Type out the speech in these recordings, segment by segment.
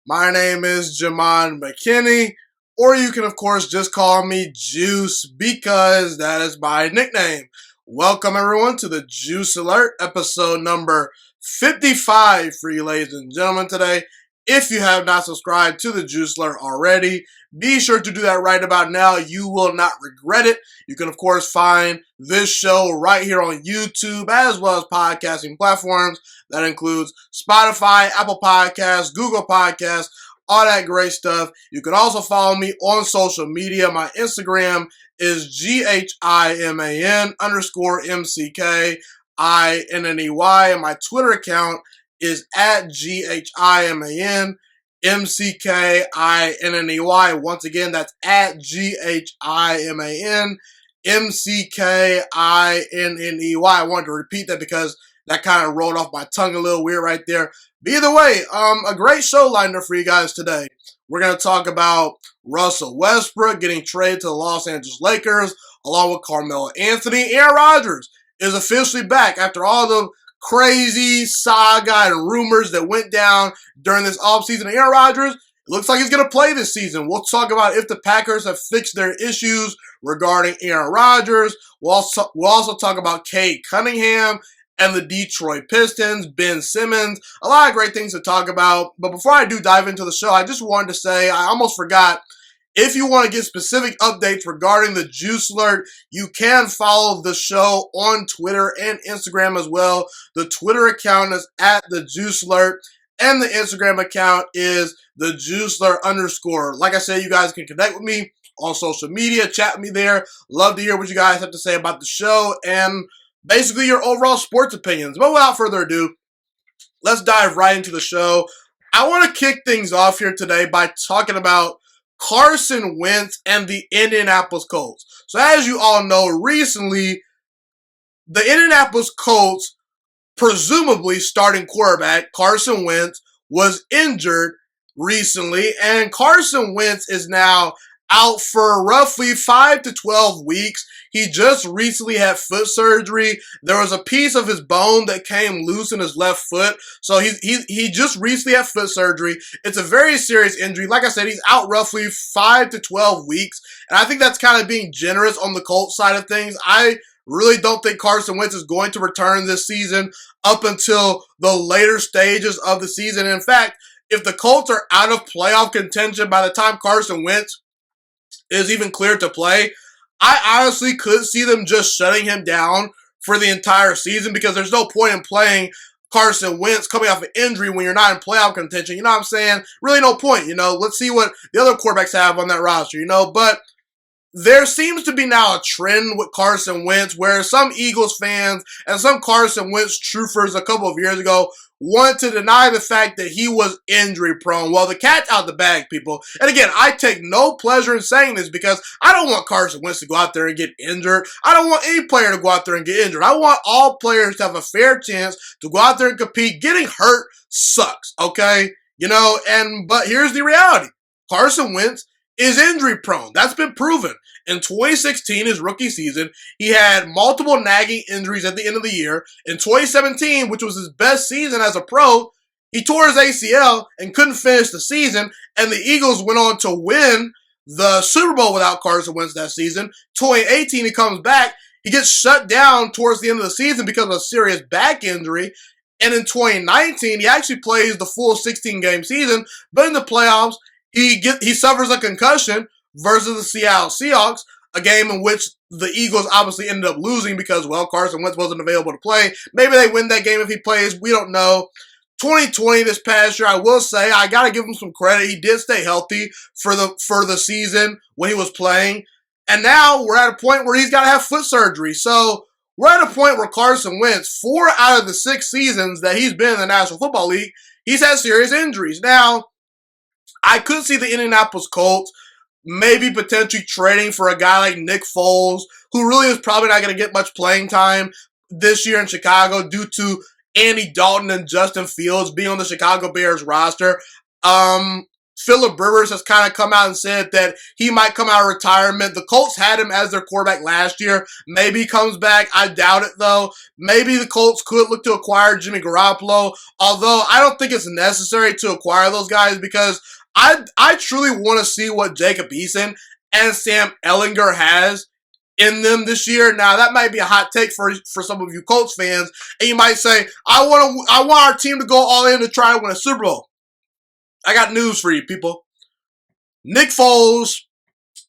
My name is Jamon McKinney, or you can, of course, just call me Juice because that is my nickname. Welcome, everyone, to the Juice Alert, episode number 55 for you, ladies and gentlemen, today. If you have not subscribed to the Juice Alert already, be sure to do that right about now. You will not regret it. You can, of course, find this show right here on YouTube as well as podcasting platforms. That includes Spotify, Apple Podcasts, Google Podcasts, all that great stuff. You can also follow me on social media. My Instagram is GHIMAN_MCKINNEY. And my Twitter account is at GHIMAN. MCKINNEY. Once again, that's at GHIMAN MCKINNEY. I wanted to repeat that because that kind of rolled off my tongue a little weird right there. But either way, a great show lined up for you guys today. We're going to talk about Russell Westbrook getting traded to the Los Angeles Lakers, along with Carmelo Anthony. Aaron Rodgers is officially back after all the crazy saga and rumors that went down during this offseason. Aaron Rodgers, it looks like he's going to play this season. We'll talk about if the Packers have fixed their issues regarding Aaron Rodgers. We'll also talk about Cade Cunningham and the Detroit Pistons, Ben Simmons. A lot of great things to talk about. But before I do dive into the show, I just wanted to say, I almost forgot, if you want to get specific updates regarding the Juice Alert, you can follow the show on Twitter and Instagram as well. The Twitter account is at the Juice Alert, and the Instagram account is the Juice Alert _. Like I said, you guys can connect with me on social media, chat with me there. Love to hear what you guys have to say about the show and basically your overall sports opinions. But without further ado, let's dive right into the show. I want to kick things off here today by talking about Carson Wentz and the Indianapolis Colts. So as you all know, recently, the Indianapolis Colts, presumably starting quarterback Carson Wentz, was injured recently, and Carson Wentz is now out for roughly 5 to 12 weeks. He just recently had foot surgery. There was a piece of his bone that came loose in his left foot. So he just recently had foot surgery. It's a very serious injury. Like I said, he's out roughly 5 to 12 weeks. And I think that's kind of being generous on the Colts side of things. I really don't think Carson Wentz is going to return this season up until the later stages of the season. In fact, if the Colts are out of playoff contention by the time Carson Wentz is even cleared to play, I honestly could see them just shutting him down for the entire season because there's no point in playing Carson Wentz coming off an injury when you're not in playoff contention. You know what I'm saying? Really no point, Let's see what the other quarterbacks have on that roster, But there seems to be now a trend with Carson Wentz where some Eagles fans and some Carson Wentz truthers a couple of years ago wanted to deny the fact that he was injury prone. Well, the cat's out the bag, people. And again, I take no pleasure in saying this because I don't want Carson Wentz to go out there and get injured. I don't want any player to go out there and get injured. I want all players to have a fair chance to go out there and compete. Getting hurt sucks, okay? But here's the reality. Carson Wentz is injury prone. That's been proven. In 2016, his rookie season, he had multiple nagging injuries at the end of the year. In 2017, which was his best season as a pro, he tore his ACL and couldn't finish the season, and the Eagles went on to win the Super Bowl without Carson Wentz that season. 2018, he comes back. He gets shut down towards the end of the season because of a serious back injury. And in 2019, he actually plays the full 16-game season, but in the playoffs, he suffers a concussion versus the Seattle Seahawks, a game in which the Eagles obviously ended up losing because, Carson Wentz wasn't available to play. Maybe they win that game if he plays. We don't know. 2020, this past year, I will say, I got to give him some credit. He did stay healthy for the season when he was playing. And now we're at a point where he's got to have foot surgery. So we're at a point where Carson Wentz, 4 out of the 6 seasons that he's been in the National Football League, he's had serious injuries. Now, I could see the Indianapolis Colts maybe potentially trading for a guy like Nick Foles, who really is probably not going to get much playing time this year in Chicago due to Andy Dalton and Justin Fields being on the Chicago Bears roster. Phillip Rivers has kind of come out and said that he might come out of retirement. The Colts had him as their quarterback last year. Maybe he comes back. I doubt it, though. Maybe the Colts could look to acquire Jimmy Garoppolo, although I don't think it's necessary to acquire those guys because I truly want to see what Jacob Eason and Sam Ehlinger has in them this year. Now, that might be a hot take for some of you Colts fans, and you might say, I want our team to go all in to try to win a Super Bowl. I got news for you, people. Nick Foles,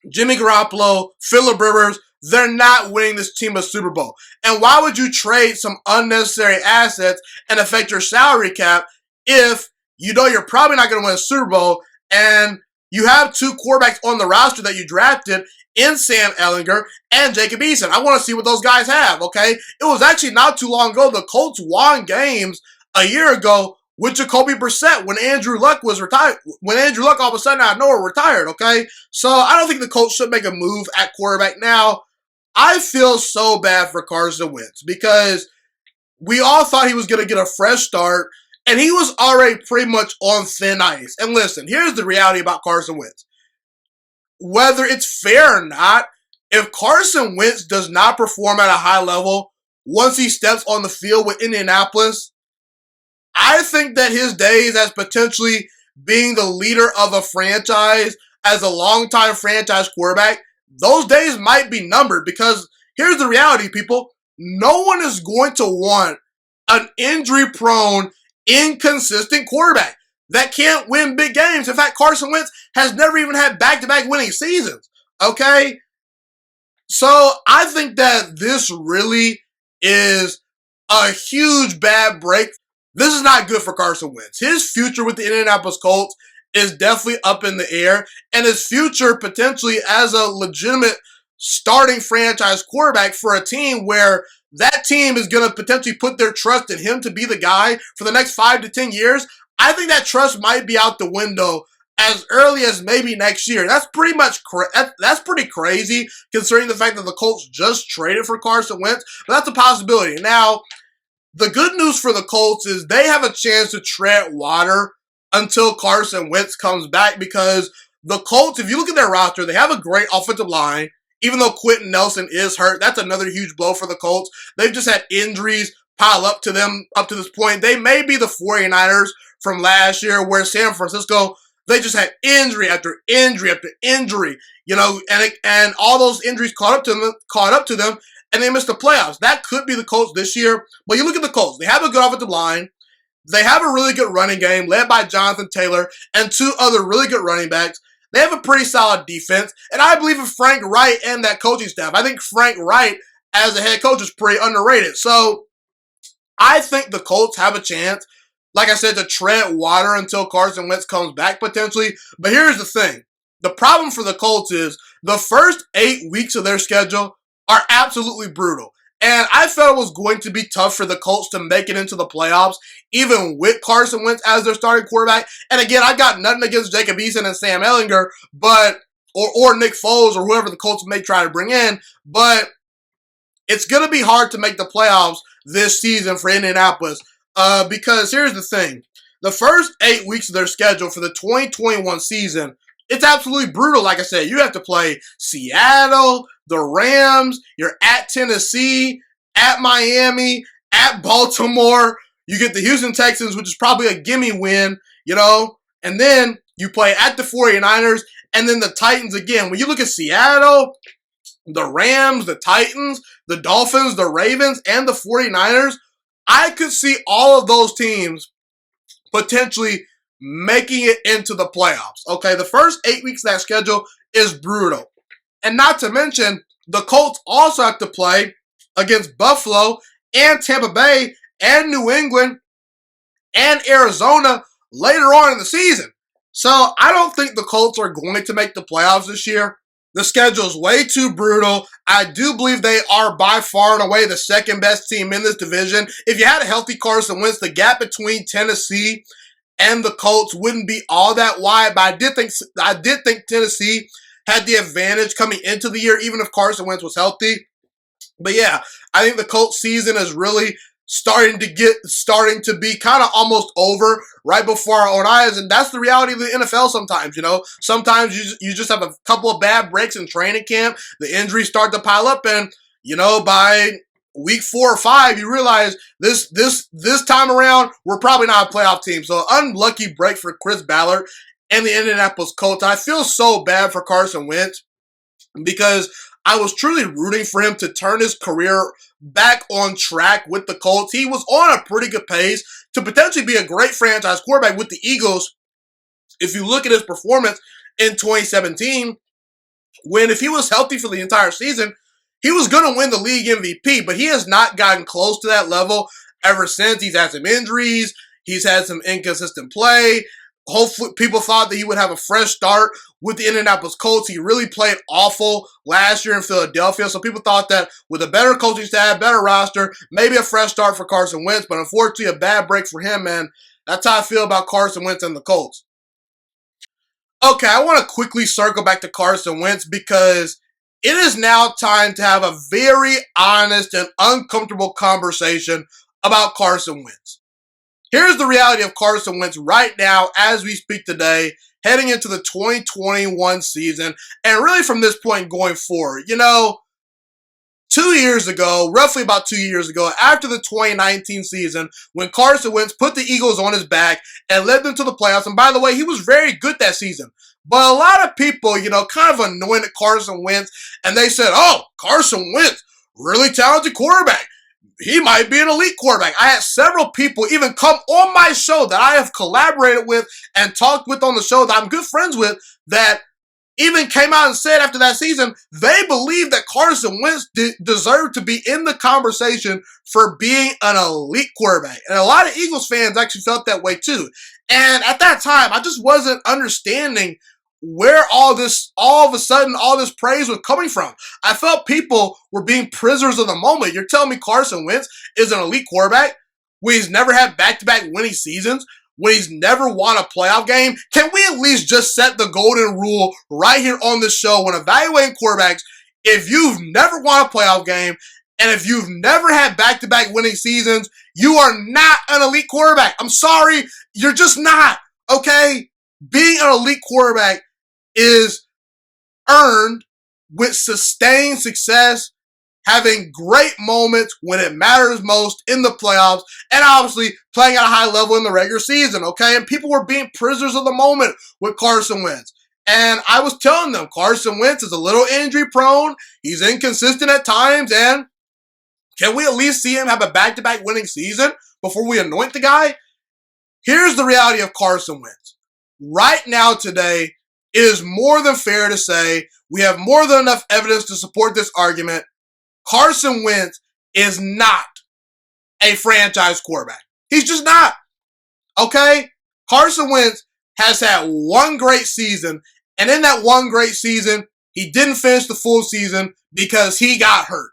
Jimmy Garoppolo, Phillip Rivers, they're not winning this team a Super Bowl. And why would you trade some unnecessary assets and affect your salary cap if you know you're probably not going to win a Super Bowl and you have two quarterbacks on the roster that you drafted in Sam Ehlinger and Jacob Eason? I want to see what those guys have, okay? It was actually not too long ago. The Colts won games a year ago with Jacoby Brissett when Andrew Luck was retired. When Andrew Luck all of a sudden out of nowhere retired, okay? So I don't think the Colts should make a move at quarterback now. I feel so bad for Carson Wentz because we all thought he was going to get a fresh start, and he was already pretty much on thin ice. And listen, here's the reality about Carson Wentz. Whether it's fair or not, if Carson Wentz does not perform at a high level once he steps on the field with Indianapolis, I think that his days as potentially being the leader of a franchise as a longtime franchise quarterback, those days might be numbered because here's the reality, people. No one is going to want an injury-prone, inconsistent quarterback that can't win big games. In fact, Carson Wentz has never even had back-to-back winning seasons, okay? So I think that this really is a huge bad break. This is not good for Carson Wentz. His future with the Indianapolis Colts is definitely up in the air, and his future potentially as a legitimate starting franchise quarterback for a team where that team is going to potentially put their trust in him to be the guy for the next 5 to 10 years. I think that trust might be out the window as early as maybe next year. That's pretty much that's pretty crazy considering the fact that the Colts just traded for Carson Wentz, but that's a possibility. Now, the good news for the Colts is they have a chance to tread water until Carson Wentz comes back because the Colts, if you look at their roster, they have a great offensive line. Even though Quentin Nelson is hurt, that's another huge blow for the Colts. They've just had injuries pile up to them up to this point. They may be the 49ers from last year where San Francisco, they just had injury after injury after injury, you know, and all those injuries caught up to them, and they missed the playoffs. That could be the Colts this year. But you look at the Colts. They have a good offensive line. They have a really good running game led by Jonathan Taylor and two other really good running backs. They have a pretty solid defense. And I believe in Frank Wright and that coaching staff. I think Frank Wright as a head coach is pretty underrated. So I think the Colts have a chance, like I said, to tread water until Carson Wentz comes back potentially. But here's the thing. The problem for the Colts is the first 8 weeks of their schedule are absolutely brutal. And I felt it was going to be tough for the Colts to make it into the playoffs, even with Carson Wentz as their starting quarterback. And again, I got nothing against Jacob Eason and Sam Ehlinger, but or Nick Foles or whoever the Colts may try to bring in, but it's going to be hard to make the playoffs this season for Indianapolis because here's the thing. The first 8 weeks of their schedule for the 2021 season, it's absolutely brutal. Like I said, you have to play Seattle, the Rams, you're at Tennessee, at Miami, at Baltimore. You get the Houston Texans, which is probably a gimme win, you know, and then you play at the 49ers and then the Titans again. When you look at Seattle, the Rams, the Titans, the Dolphins, the Ravens, and the 49ers, I could see all of those teams potentially making it into the playoffs. Okay, the first 8 weeks of that schedule is brutal. And not to mention, the Colts also have to play against Buffalo and Tampa Bay and New England and Arizona later on in the season. So I don't think the Colts are going to make the playoffs this year. The schedule is way too brutal. I do believe they are by far and away the second best team in this division. If you had a healthy Carson Wentz, the gap between Tennessee and the Colts wouldn't be all that wide, but I did think Tennessee had the advantage coming into the year, even if Carson Wentz was healthy. But yeah, I think the Colts season is really starting to be kind of almost over right before our own eyes. And that's the reality of the NFL sometimes, Sometimes you just have a couple of bad breaks in training camp. The injuries start to pile up, and, by week 4 or 5, you realize this time around, we're probably not a playoff team. So unlucky break for Chris Ballard and the Indianapolis Colts. I feel so bad for Carson Wentz because I was truly rooting for him to turn his career back on track with the Colts. He was on a pretty good pace to potentially be a great franchise quarterback with the Eagles. If you look at his performance in 2017, if he was healthy for the entire season, he was going to win the league MVP, but he has not gotten close to that level ever since. He's had some injuries. He's had some inconsistent play. Hopefully, people thought that he would have a fresh start with the Indianapolis Colts. He really played awful last year in Philadelphia, so people thought that with a better coaching staff, better roster, maybe a fresh start for Carson Wentz, but unfortunately a bad break for him, man. That's how I feel about Carson Wentz and the Colts. Okay, I want to quickly circle back to Carson Wentz because it is now time to have a very honest and uncomfortable conversation about Carson Wentz. Here's the reality of Carson Wentz right now as we speak today, heading into the 2021 season, and really from this point going forward. 2 years ago, roughly about 2 years ago, after the 2019 season, when Carson Wentz put the Eagles on his back and led them to the playoffs, and by the way, he was very good that season. But a lot of people, kind of anointed Carson Wentz, and they said, oh, Carson Wentz, really talented quarterback. He might be an elite quarterback. I had several people even come on my show that I have collaborated with and talked with on the show that I'm good friends with that even came out and said after that season, they believe that Carson Wentz deserved to be in the conversation for being an elite quarterback. And a lot of Eagles fans actually felt that way too. And at that time, I just wasn't understanding where all of a sudden, all this praise was coming from. I felt people were being prisoners of the moment. You're telling me Carson Wentz is an elite quarterback when he's never had back-to-back winning seasons, when he's never won a playoff game? Can we at least just set the golden rule right here on this show when evaluating quarterbacks? If you've never won a playoff game and if you've never had back-to-back winning seasons, you are not an elite quarterback. I'm sorry, you're just not, okay? Being an elite quarterback is earned with sustained success, having great moments when it matters most in the playoffs, and obviously playing at a high level in the regular season, okay? And people were being prisoners of the moment with Carson Wentz. And I was telling them, Carson Wentz is a little injury prone, he's inconsistent at times, and can we at least see him have a back-to-back winning season before we anoint the guy? Here's the reality of Carson Wentz. Right now today, it is more than fair to say we have more than enough evidence to support this argument. Carson Wentz is not a franchise quarterback. He's just not. Okay? Carson Wentz has had one great season, and in that one great season, he didn't finish the full season because he got hurt.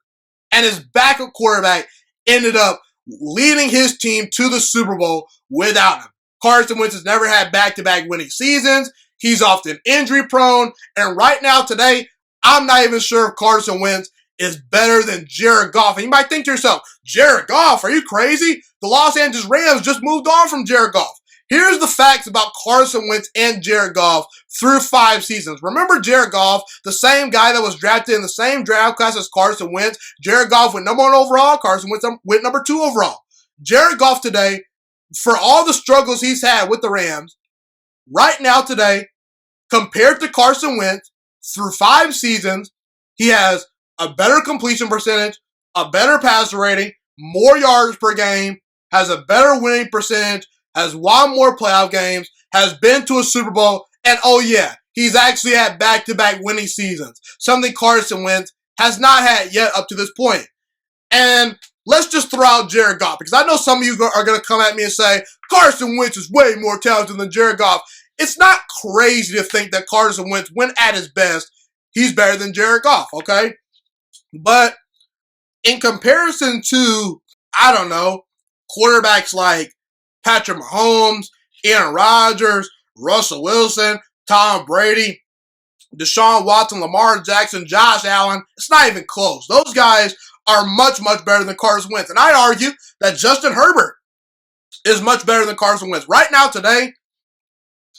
And his backup quarterback ended up leading his team to the Super Bowl without him. Carson Wentz has never had back-to-back winning seasons. He's often injury prone. And right now today, I'm not even sure if Carson Wentz is better than Jared Goff. And you might think to yourself, Jared Goff, are you crazy? The Los Angeles Rams just moved on from Jared Goff. Here's the facts about Carson Wentz and Jared Goff through 5 seasons. Remember Jared Goff, the same guy that was drafted in the same draft class as Carson Wentz. Jared Goff went number 1 overall. Carson Wentz went number 2 overall. Jared Goff today, for all the struggles he's had with the Rams, right now today, compared to Carson Wentz, through 5 seasons, he has a better completion percentage, a better passer rating, more yards per game, has a better winning percentage, has won more playoff games, has been to a Super Bowl, and oh yeah, he's actually had back-to-back winning seasons, something Carson Wentz has not had yet up to this point. And let's just throw out Jared Goff, because I know some of you are going to come at me and say, Carson Wentz is way more talented than Jared Goff. It's not crazy to think that Carson Wentz, when at his best, he's better than Jared Goff, okay? But in comparison to, I don't know, quarterbacks like Patrick Mahomes, Aaron Rodgers, Russell Wilson, Tom Brady, Deshaun Watson, Lamar Jackson, Josh Allen, it's not even close. Those guys are much, much better than Carson Wentz. And I'd argue that Justin Herbert is much better than Carson Wentz. Right now, today,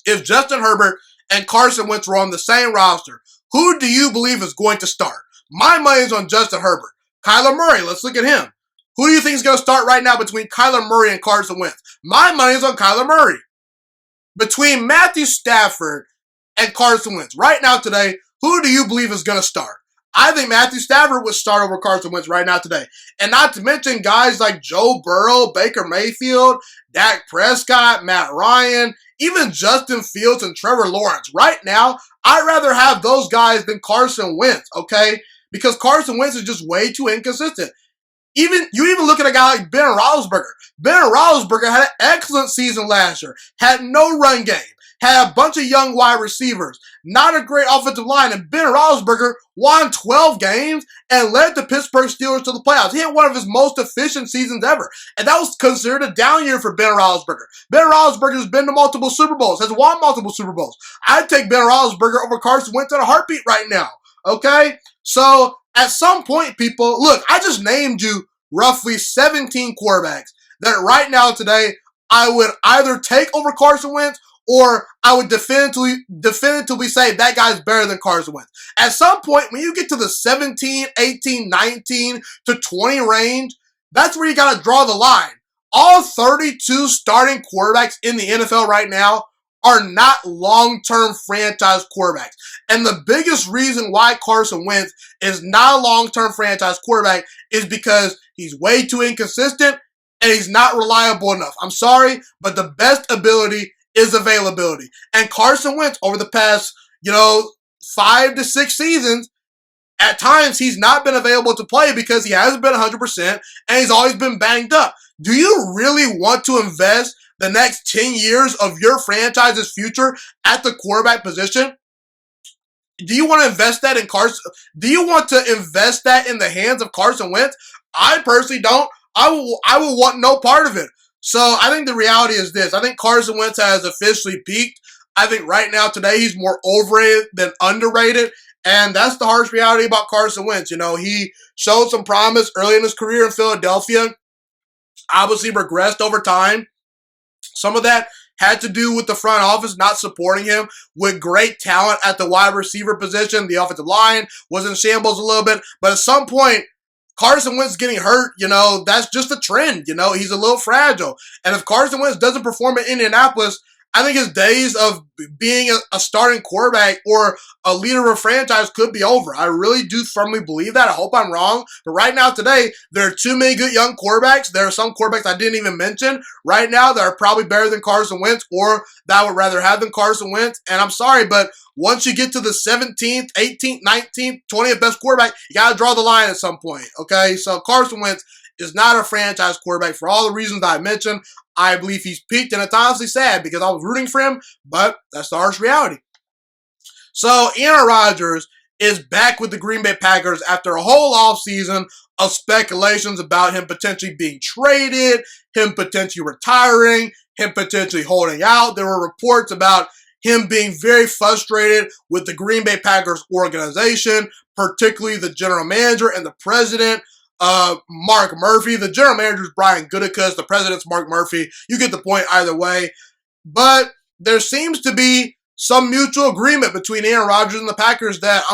if Justin Herbert and Carson Wentz were on the same roster, who do you believe is going to start? My money's on Justin Herbert. Kyler Murray, let's look at him. Who do you think is going to start right now between Kyler Murray and Carson Wentz? My money's on Kyler Murray. Between Matthew Stafford and Carson Wentz, right now today, who do you believe is going to start? I think Matthew Stafford would start over Carson Wentz right now today. And not to mention guys like Joe Burrow, Baker Mayfield, Dak Prescott, Matt Ryan, even Justin Fields and Trevor Lawrence. Right now, I'd rather have those guys than Carson Wentz, okay? Because Carson Wentz is just way too inconsistent. You even look at a guy like Ben Roethlisberger. Ben Roethlisberger had an excellent season last year, had no run game, had a bunch of young wide receivers, not a great offensive line, and Ben Roethlisberger won 12 games and led the Pittsburgh Steelers to the playoffs. He had one of his most efficient seasons ever, and that was considered a down year for Ben Roethlisberger. Ben Roethlisberger has been to multiple Super Bowls, has won multiple Super Bowls. I'd take Ben Roethlisberger over Carson Wentz in a heartbeat right now, okay? So, at some point, people, look, I just named you roughly 17 quarterbacks that right now today I would either take over Carson Wentz or I would definitively say that guy's better than Carson Wentz. At some point, when you get to the 17, 18, 19 to 20 range, that's where you got to draw the line. All 32 starting quarterbacks in the NFL right now are not long-term franchise quarterbacks. And the biggest reason why Carson Wentz is not a long-term franchise quarterback is because he's way too inconsistent and he's not reliable enough. I'm sorry, but the best ability is availability. And Carson Wentz, over the past, 5 to 6 seasons, at times he's not been available to play because he hasn't been 100% and he's always been banged up. Do you really want to invest the next 10 years of your franchise's future at the quarterback position? Do you want to invest that in Carson? Do you want to invest that in the hands of Carson Wentz? I personally don't. I will want no part of it. So I think the reality is this. I think Carson Wentz has officially peaked. I think right now today he's more overrated than underrated. And that's the harsh reality about Carson Wentz. He showed some promise early in his career in Philadelphia. Obviously regressed over time. Some of that had to do with the front office not supporting him with great talent at the wide receiver position. The offensive line was in shambles a little bit. But at some point, Carson Wentz getting hurt, that's just a trend. He's a little fragile. And if Carson Wentz doesn't perform in Indianapolis, I think his days of being a starting quarterback or a leader of a franchise could be over. I really do firmly believe that. I hope I'm wrong. But right now today, there are too many good young quarterbacks. There are some quarterbacks I didn't even mention right now that are probably better than Carson Wentz or that I would rather have than Carson Wentz. And I'm sorry, but once you get to the 17th, 18th, 19th, 20th best quarterback, you got to draw the line at some point, okay? So Carson Wentz is not a franchise quarterback for all the reasons that I mentioned. I believe he's peaked, and it's honestly sad because I was rooting for him, but that's the harsh reality. So Aaron Rodgers is back with the Green Bay Packers after a whole offseason of speculations about him potentially being traded, him potentially retiring, him potentially holding out. There were reports about him being very frustrated with the Green Bay Packers organization, particularly the general manager and the president, Mark Murphy. The general manager is Brian Gutekunst. The president's Mark Murphy. You get the point either way. But there seems to be some mutual agreement between Aaron Rodgers and the Packers that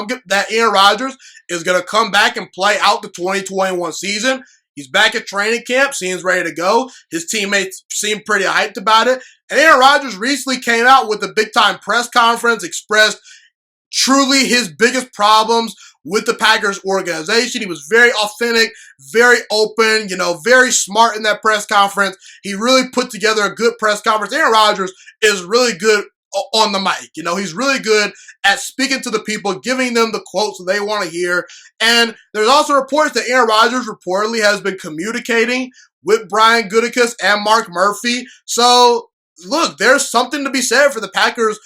Aaron Rodgers is going to come back and play out the 2021 season. He's back at training camp, seems ready to go. His teammates seem pretty hyped about it. And Aaron Rodgers recently came out with a big-time press conference, expressed truly his biggest problems with the Packers organization. He was very authentic, very open, very smart in that press conference. He really put together a good press conference. Aaron Rodgers is really good on the mic. He's really good at speaking to the people, giving them the quotes that they want to hear. And there's also reports that Aaron Rodgers reportedly has been communicating with Brian Gutekunst and Mark Murphy. So, look, there's something to be said for the Packers,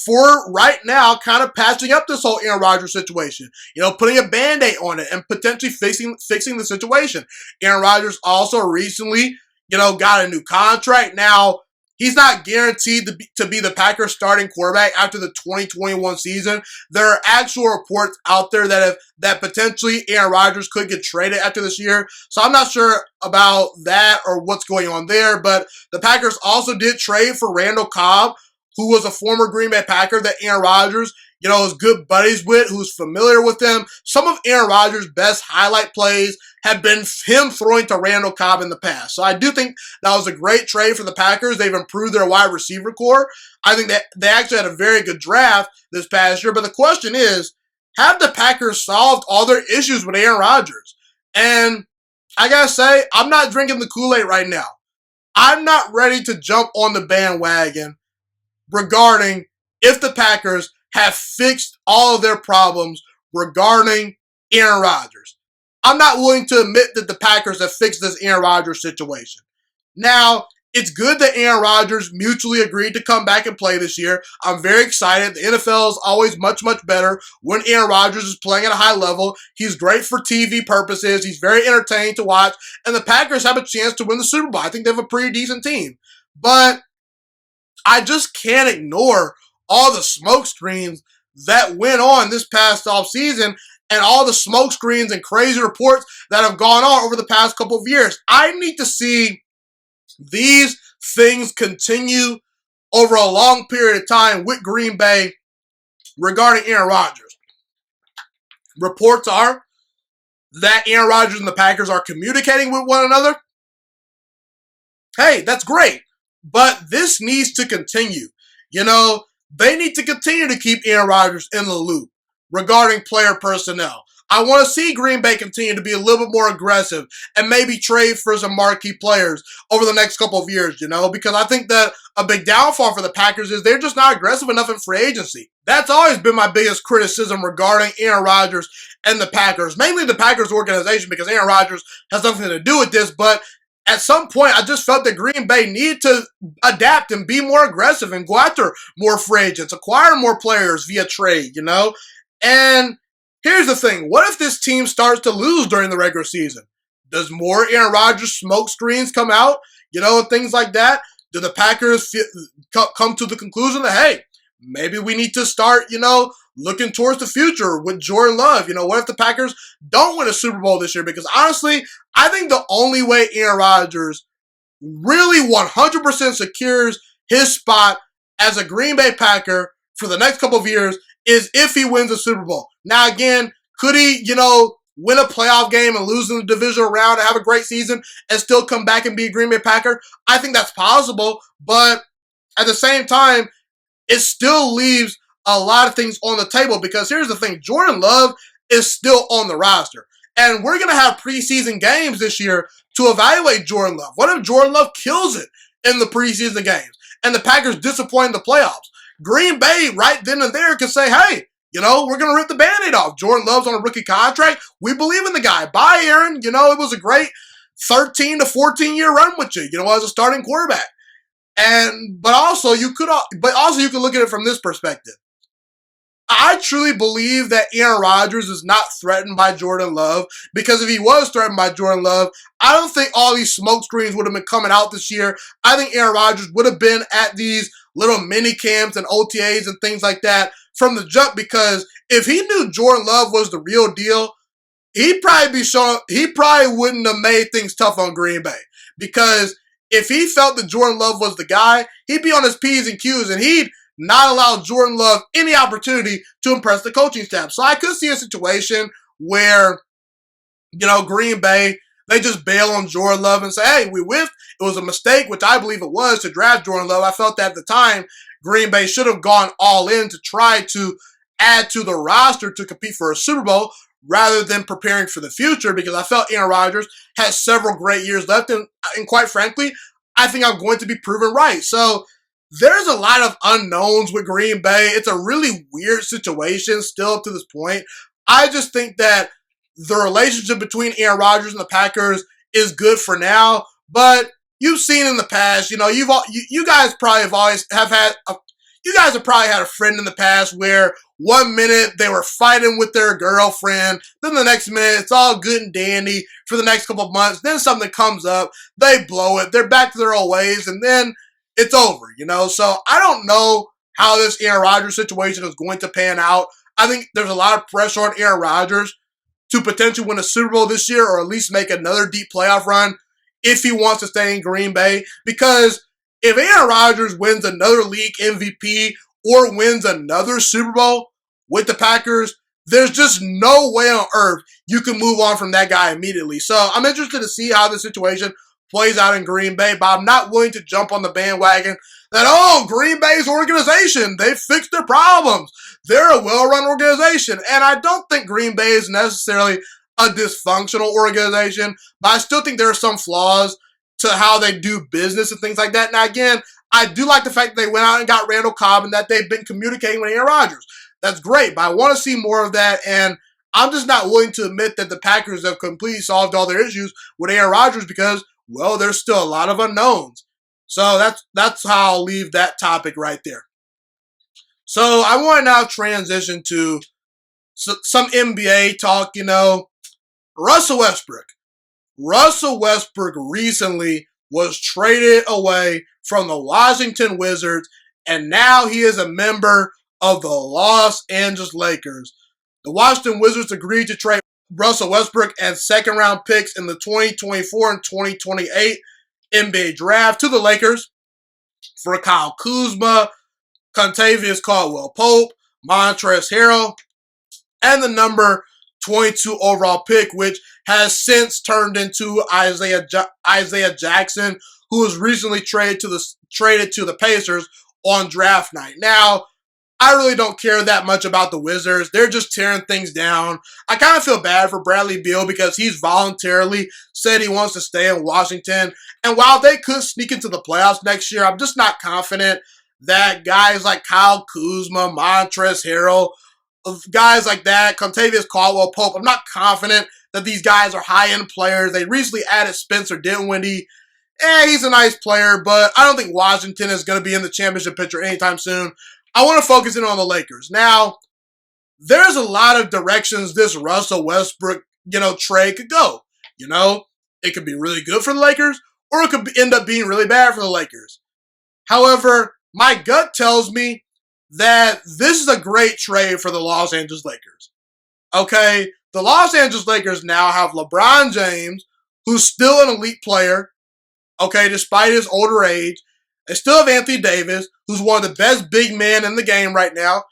for right now kind of patching up this whole Aaron Rodgers situation, putting a Band-Aid on it and potentially fixing the situation. Aaron Rodgers also recently, got a new contract. Now, He's not guaranteed to be the Packers starting quarterback after the 2021 season. There are actual reports out there that potentially Aaron Rodgers could get traded after this year. So I'm not sure about that or what's going on there. But the Packers also did trade for Randall Cobb, who was a former Green Bay Packer that Aaron Rodgers, is good buddies with, who's familiar with them. Some of Aaron Rodgers' best highlight plays have been him throwing to Randall Cobb in the past. So I do think that was a great trade for the Packers. They've improved their wide receiver core. I think that they actually had a very good draft this past year. But the question is, have the Packers solved all their issues with Aaron Rodgers? And I gotta say, I'm not drinking the Kool-Aid right now. I'm not ready to jump on the bandwagon regarding if the Packers have fixed all of their problems regarding Aaron Rodgers. I'm not willing to admit that the Packers have fixed this Aaron Rodgers situation. Now, it's good that Aaron Rodgers mutually agreed to come back and play this year. I'm very excited. The NFL is always much, much better when Aaron Rodgers is playing at a high level. He's great for TV purposes. He's very entertaining to watch. And the Packers have a chance to win the Super Bowl. I think they have a pretty decent team. But I just can't ignore all the smoke screens that went on this past offseason and all the smoke screens and crazy reports that have gone on over the past couple of years. I need to see these things continue over a long period of time with Green Bay regarding Aaron Rodgers. Reports are that Aaron Rodgers and the Packers are communicating with one another. Hey, that's great. But this needs to continue. They need to continue to keep Aaron Rodgers in the loop regarding player personnel. I want to see Green Bay continue to be a little bit more aggressive and maybe trade for some marquee players over the next couple of years, because I think that a big downfall for the Packers is they're just not aggressive enough in free agency. That's always been my biggest criticism regarding Aaron Rodgers and the Packers, mainly the Packers organization, because Aaron Rodgers has nothing to do with this, but at some point, I just felt that Green Bay needed to adapt and be more aggressive and go after more free agents, acquire more players via trade, And here's the thing. What if this team starts to lose during the regular season? Does more Aaron Rodgers smoke screens come out, and things like that? Do the Packers come to the conclusion that, hey, maybe we need to start, looking towards the future with Jordan Love? What if the Packers don't win a Super Bowl this year? Because honestly, I think the only way Aaron Rodgers really 100% secures his spot as a Green Bay Packer for the next couple of years is if he wins a Super Bowl. Now, again, could he, win a playoff game and lose in the divisional round and have a great season and still come back and be a Green Bay Packer? I think that's possible, but at the same time, it still leaves a lot of things on the table because here's the thing. Jordan Love is still on the roster. And we're going to have preseason games this year to evaluate Jordan Love. What if Jordan Love kills it in the preseason games and the Packers disappoint in the playoffs? Green Bay right then and there could say, hey, we're going to rip the Band-Aid off. Jordan Love's on a rookie contract. We believe in the guy. Bye, Aaron. It was a great 13 to 14-year run with you, as a starting quarterback. But also you could look at it from this perspective. I truly believe that Aaron Rodgers is not threatened by Jordan Love because if he was threatened by Jordan Love, I don't think all these smoke screens would have been coming out this year. I think Aaron Rodgers would have been at these little mini camps and OTAs and things like that from the jump because if he knew Jordan Love was the real deal, he probably wouldn't have made things tough on Green Bay because if he felt that Jordan Love was the guy, he'd be on his P's and Q's and he'd not allow Jordan Love any opportunity to impress the coaching staff. So I could see a situation where, Green Bay, they just bail on Jordan Love and say, hey, we whiffed. It was a mistake, which I believe it was, to draft Jordan Love. I felt that at the time, Green Bay should have gone all in to try to add to the roster to compete for a Super Bowl rather than preparing for the future because I felt Aaron Rodgers has several great years left. And quite frankly, I think I'm going to be proven right. So there's a lot of unknowns with Green Bay. It's a really weird situation still up to this point. I just think that the relationship between Aaron Rodgers and the Packers is good for now. But you've seen in the past, you guys probably have probably had a friend in the past where 1 minute they were fighting with their girlfriend, then the next minute it's all good and dandy for the next couple of months. Then something comes up, they blow it, they're back to their old ways, and then it's over, you know? So I don't know how this Aaron Rodgers situation is going to pan out. I think there's a lot of pressure on Aaron Rodgers to potentially win a Super Bowl this year or at least make another deep playoff run if he wants to stay in Green Bay. Because if Aaron Rodgers wins another league MVP or wins another Super Bowl with the Packers, there's just no way on earth you can move on from that guy immediately. So I'm interested to see how the situation plays out in Green Bay, but I'm not willing to jump on the bandwagon that, oh, Green Bay's organization, they fixed their problems. They're a well-run organization. And I don't think Green Bay is necessarily a dysfunctional organization, but I still think there are some flaws to how they do business and things like that. Now, again, I do like the fact that they went out and got Randall Cobb and that they've been communicating with Aaron Rodgers. That's great, but I want to see more of that, and I'm just not willing to admit that the Packers have completely solved all their issues with Aaron Rodgers because, well, there's still a lot of unknowns. So that's how I'll leave that topic right there. So I want to now transition to some NBA talk, you know. Russell Westbrook. Russell Westbrook recently was traded away from the Washington Wizards, and now he is a member of the Los Angeles Lakers. The Washington Wizards agreed to trade Russell Westbrook and second-round picks in the 2024 and 2028 NBA draft to the Lakers for Kyle Kuzma, Contavious Caldwell-Pope, Montrezl Harrell, and the number 22 overall pick, which has since turned into Isaiah Jackson, who was recently traded to the Pacers on draft night. Now, I really don't care that much about the Wizards. They're just tearing things down. I kind of feel bad for Bradley Beal because he's voluntarily said he wants to stay in Washington. And while they could sneak into the playoffs next year, I'm just not confident that guys like Kyle Kuzma, Montrezl Harrell, guys like that, Contavious Caldwell-Pope, I'm not confident that these guys are high-end players. They recently added Spencer Dinwiddie. He's a nice player, but I don't think Washington is going to be in the championship picture anytime soon. I want to focus in on the Lakers. Now, there's a lot of directions this Russell Westbrook, trade could go. It could be really good for the Lakers, or it could end up being really bad for the Lakers. However, my gut tells me that this is a great trade for the Los Angeles Lakers. Okay, the Los Angeles Lakers now have LeBron James, who's still an elite player, okay, despite his older age. They still have Anthony Davis, who's one of the best big men in the game right now.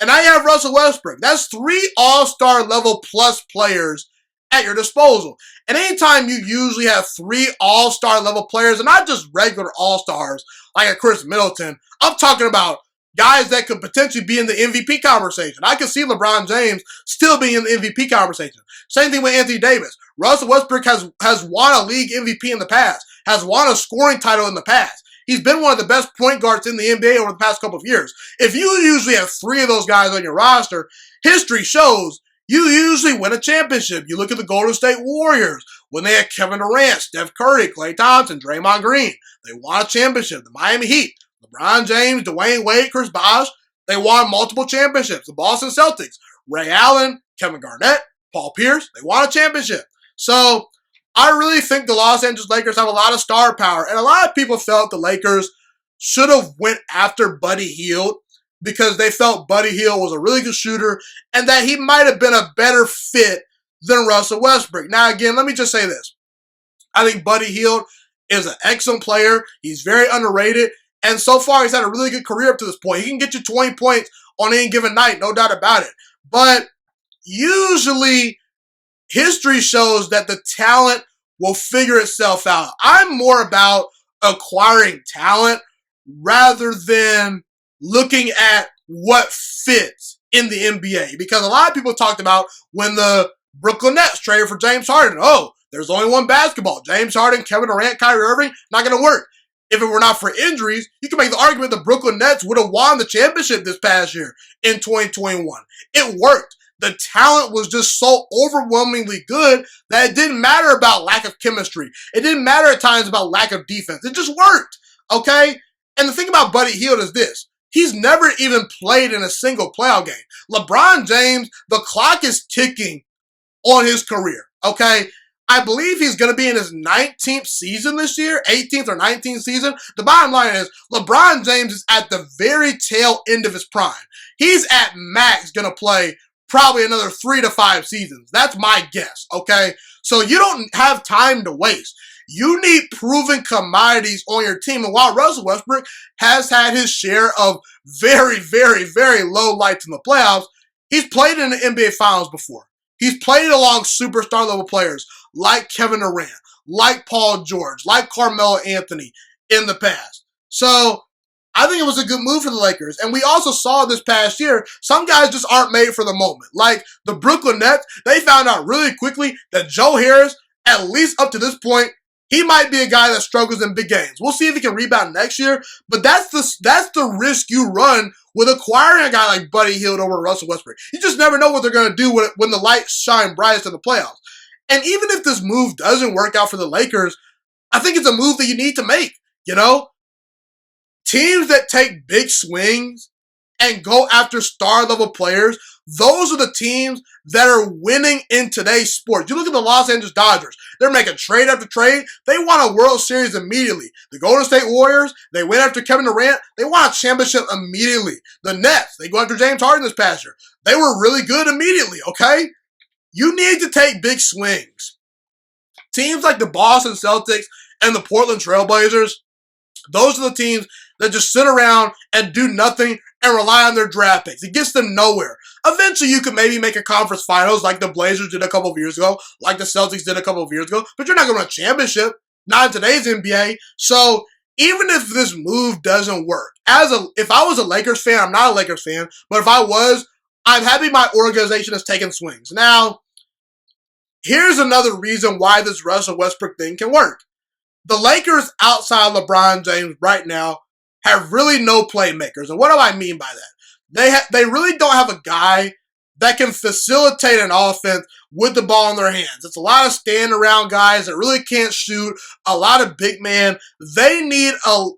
And now you have Russell Westbrook. That's 3 all-star level plus players at your disposal. And anytime you usually have 3 all-star level players, and not just regular all-stars like a Chris Middleton, I'm talking about guys that could potentially be in the MVP conversation. I could see LeBron James still being in the MVP conversation. Same thing with Anthony Davis. Russell Westbrook has won a league MVP in the past, has won a scoring title in the past. He's been one of the best point guards in the NBA over the past couple of years. If you usually have 3 of those guys on your roster, history shows you usually win a championship. You look at the Golden State Warriors when they had Kevin Durant, Steph Curry, Klay Thompson, Draymond Green. They won a championship. The Miami Heat, LeBron James, Dwayne Wade, Chris Bosh, they won multiple championships. The Boston Celtics, Ray Allen, Kevin Garnett, Paul Pierce, they won a championship. So I really think the Los Angeles Lakers have a lot of star power, and a lot of people felt the Lakers should have went after Buddy Hield because they felt Buddy Hield was a really good shooter and that he might have been a better fit than Russell Westbrook. Now, again, let me just say this. I think Buddy Hield is an excellent player. He's very underrated, and so far he's had a really good career up to this point. He can get you 20 points on any given night, no doubt about it. But usually history shows that the talent will figure itself out. I'm more about acquiring talent rather than looking at what fits in the NBA. Because a lot of people talked about when the Brooklyn Nets traded for James Harden. Oh, there's only one basketball. James Harden, Kevin Durant, Kyrie Irving, not going to work. If it were not for injuries, you can make the argument the Brooklyn Nets would have won the championship this past year in 2021. It worked. The talent was just so overwhelmingly good that it didn't matter about lack of chemistry. It didn't matter at times about lack of defense. It just worked, okay? And the thing about Buddy Hield is this. He's never even played in a single playoff game. LeBron James, the clock is ticking on his career, okay? I believe he's going to be in his 19th season this year, 18th or 19th season. The bottom line is LeBron James is at the very tail end of his prime. He's at max going to play probably another 3 to 5 seasons. That's my guess, okay? So you don't have time to waste. You need proven commodities on your team. And while Russell Westbrook has had his share of very, very, very low lights in the playoffs, he's played in the NBA Finals before. He's played along superstar level players like Kevin Durant, like Paul George, like Carmelo Anthony in the past. So I think it was a good move for the Lakers. And we also saw this past year, some guys just aren't made for the moment. Like the Brooklyn Nets, they found out really quickly that Joe Harris, at least up to this point, he might be a guy that struggles in big games. We'll see if he can rebound next year, but that's the risk you run with acquiring a guy like Buddy Hield over Russell Westbrook. You just never know what they're going to do when the lights shine brightest in the playoffs. And even if this move doesn't work out for the Lakers, I think it's a move that you need to make, you know? Teams that take big swings and go after star-level players, those are the teams that are winning in today's sport. You look at the Los Angeles Dodgers. They're making trade after trade. They won a World Series immediately. The Golden State Warriors, they went after Kevin Durant. They won a championship immediately. The Nets, they go after James Harden this past year. They were really good immediately, okay? You need to take big swings. Teams like the Boston Celtics and the Portland Trailblazers, those are the teams that just sit around and do nothing and rely on their draft picks. It gets them nowhere. Eventually, you could maybe make a conference finals like the Blazers did a couple of years ago, like the Celtics did a couple of years ago, but you're not going to win a championship, not in today's NBA. So even if this move doesn't work, if I was a Lakers fan, I'm not a Lakers fan, but if I was, I'm happy my organization is taking swings. Now, here's another reason why this Russell Westbrook thing can work. The Lakers outside LeBron James right now have really no playmakers. And what do I mean by that? They really don't have a guy that can facilitate an offense with the ball in their hands. It's a lot of stand around guys that really can't shoot, a lot of big man. They need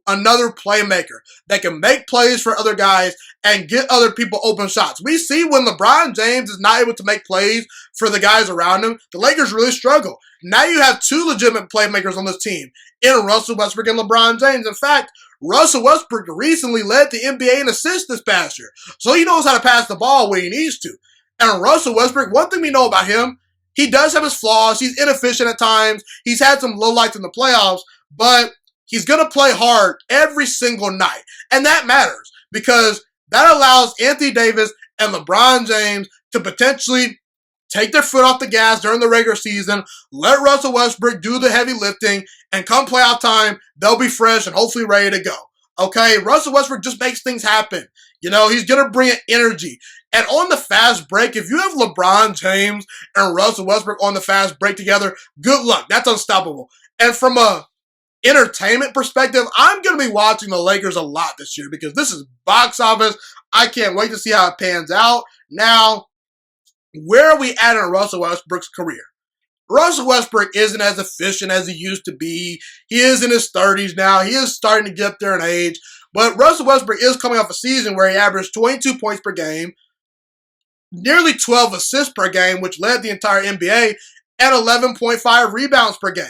another playmaker that can make plays for other guys and get other people open shots. We see when LeBron James is not able to make plays for the guys around him, the Lakers really struggle. Now you have two legitimate playmakers on this team in Russell Westbrook and LeBron James. In fact, Russell Westbrook recently led the NBA in assists this past year. So he knows how to pass the ball when he needs to. And Russell Westbrook, one thing we know about him, he does have his flaws. He's inefficient at times. He's had some lowlights in the playoffs, but he's going to play hard every single night. And that matters because that allows Anthony Davis and LeBron James to potentially take their foot off the gas during the regular season, let Russell Westbrook do the heavy lifting, and come playoff time, they'll be fresh and hopefully ready to go. Okay, Russell Westbrook just makes things happen. You know, he's going to bring an energy. And on the fast break, if you have LeBron James and Russell Westbrook on the fast break together, good luck. That's unstoppable. And from a entertainment perspective, I'm going to be watching the Lakers a lot this year because this is box office. I can't wait to see how it pans out. Now, where are we at in Russell Westbrook's career? Russell Westbrook isn't as efficient as he used to be. He is in his 30s now. He is starting to get up there in age. But Russell Westbrook is coming off a season where he averaged 22 points per game, nearly 12 assists per game, which led the entire NBA, and 11.5 rebounds per game.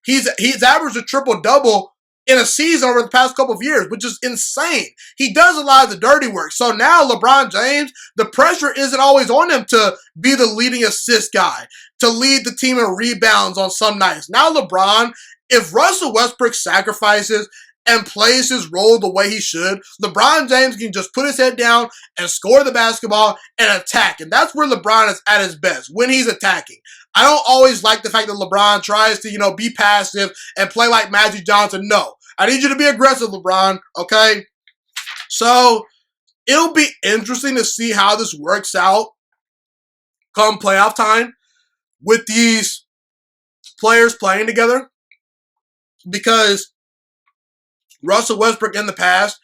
He's averaged a triple-double in a season over the past couple of years, which is insane. He does a lot of the dirty work. So now LeBron James, the pressure isn't always on him to be the leading assist guy, to lead the team in rebounds on some nights. Now LeBron, if Russell Westbrook sacrifices and plays his role the way he should, LeBron James can just put his head down and score the basketball and attack. And that's where LeBron is at his best, when he's attacking. I don't always like the fact that LeBron tries to, be passive and play like Magic Johnson. No. I need you to be aggressive, LeBron, okay? So, it'll be interesting to see how this works out come playoff time with these players playing together, because Russell Westbrook in the past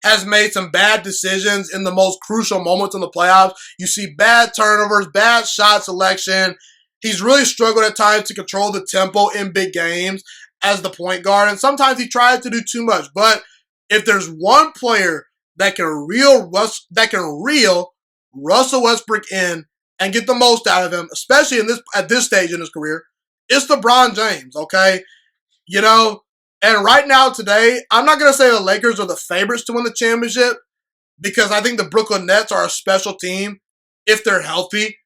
has made some bad decisions in the most crucial moments in the playoffs. You see bad turnovers, bad shot selection. He's really struggled at times to control the tempo in big games as the point guard, and sometimes he tries to do too much. But if there's one player that can reel Russell Westbrook in and get the most out of him, especially at this stage in his career, It's LeBron James, okay? You know, and right now today, I'm not going to say the Lakers are the favorites to win the championship because I think the Brooklyn Nets are a special team if they're healthy.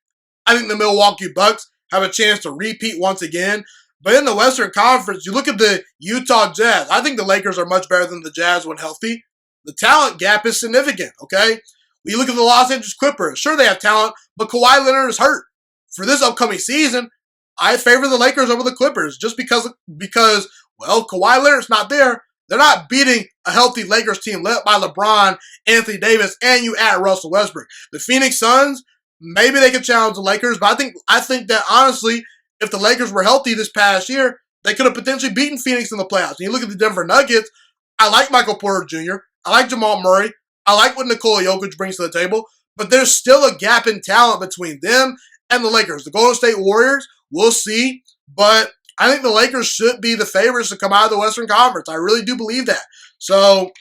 I think the Milwaukee Bucks have a chance to repeat once again. But in the Western Conference, you look at the Utah Jazz. I think the Lakers are much better than the Jazz when healthy. The talent gap is significant, okay? When you look at the Los Angeles Clippers, sure they have talent, but Kawhi Leonard is hurt. For this upcoming season, I favor the Lakers over the Clippers just because well, Kawhi Leonard's not there. They're not beating a healthy Lakers team led by LeBron, Anthony Davis, and you add Russell Westbrook. The Phoenix Suns, maybe they could challenge the Lakers, but I think that honestly, if the Lakers were healthy this past year, they could have potentially beaten Phoenix in the playoffs. And you look at the Denver Nuggets, I like Michael Porter Jr., I like Jamal Murray, I like what Nikola Jokic brings to the table, but there's still a gap in talent between them and the Lakers. The Golden State Warriors, we'll see, but I think the Lakers should be the favorites to come out of the Western Conference. I really do believe that. So,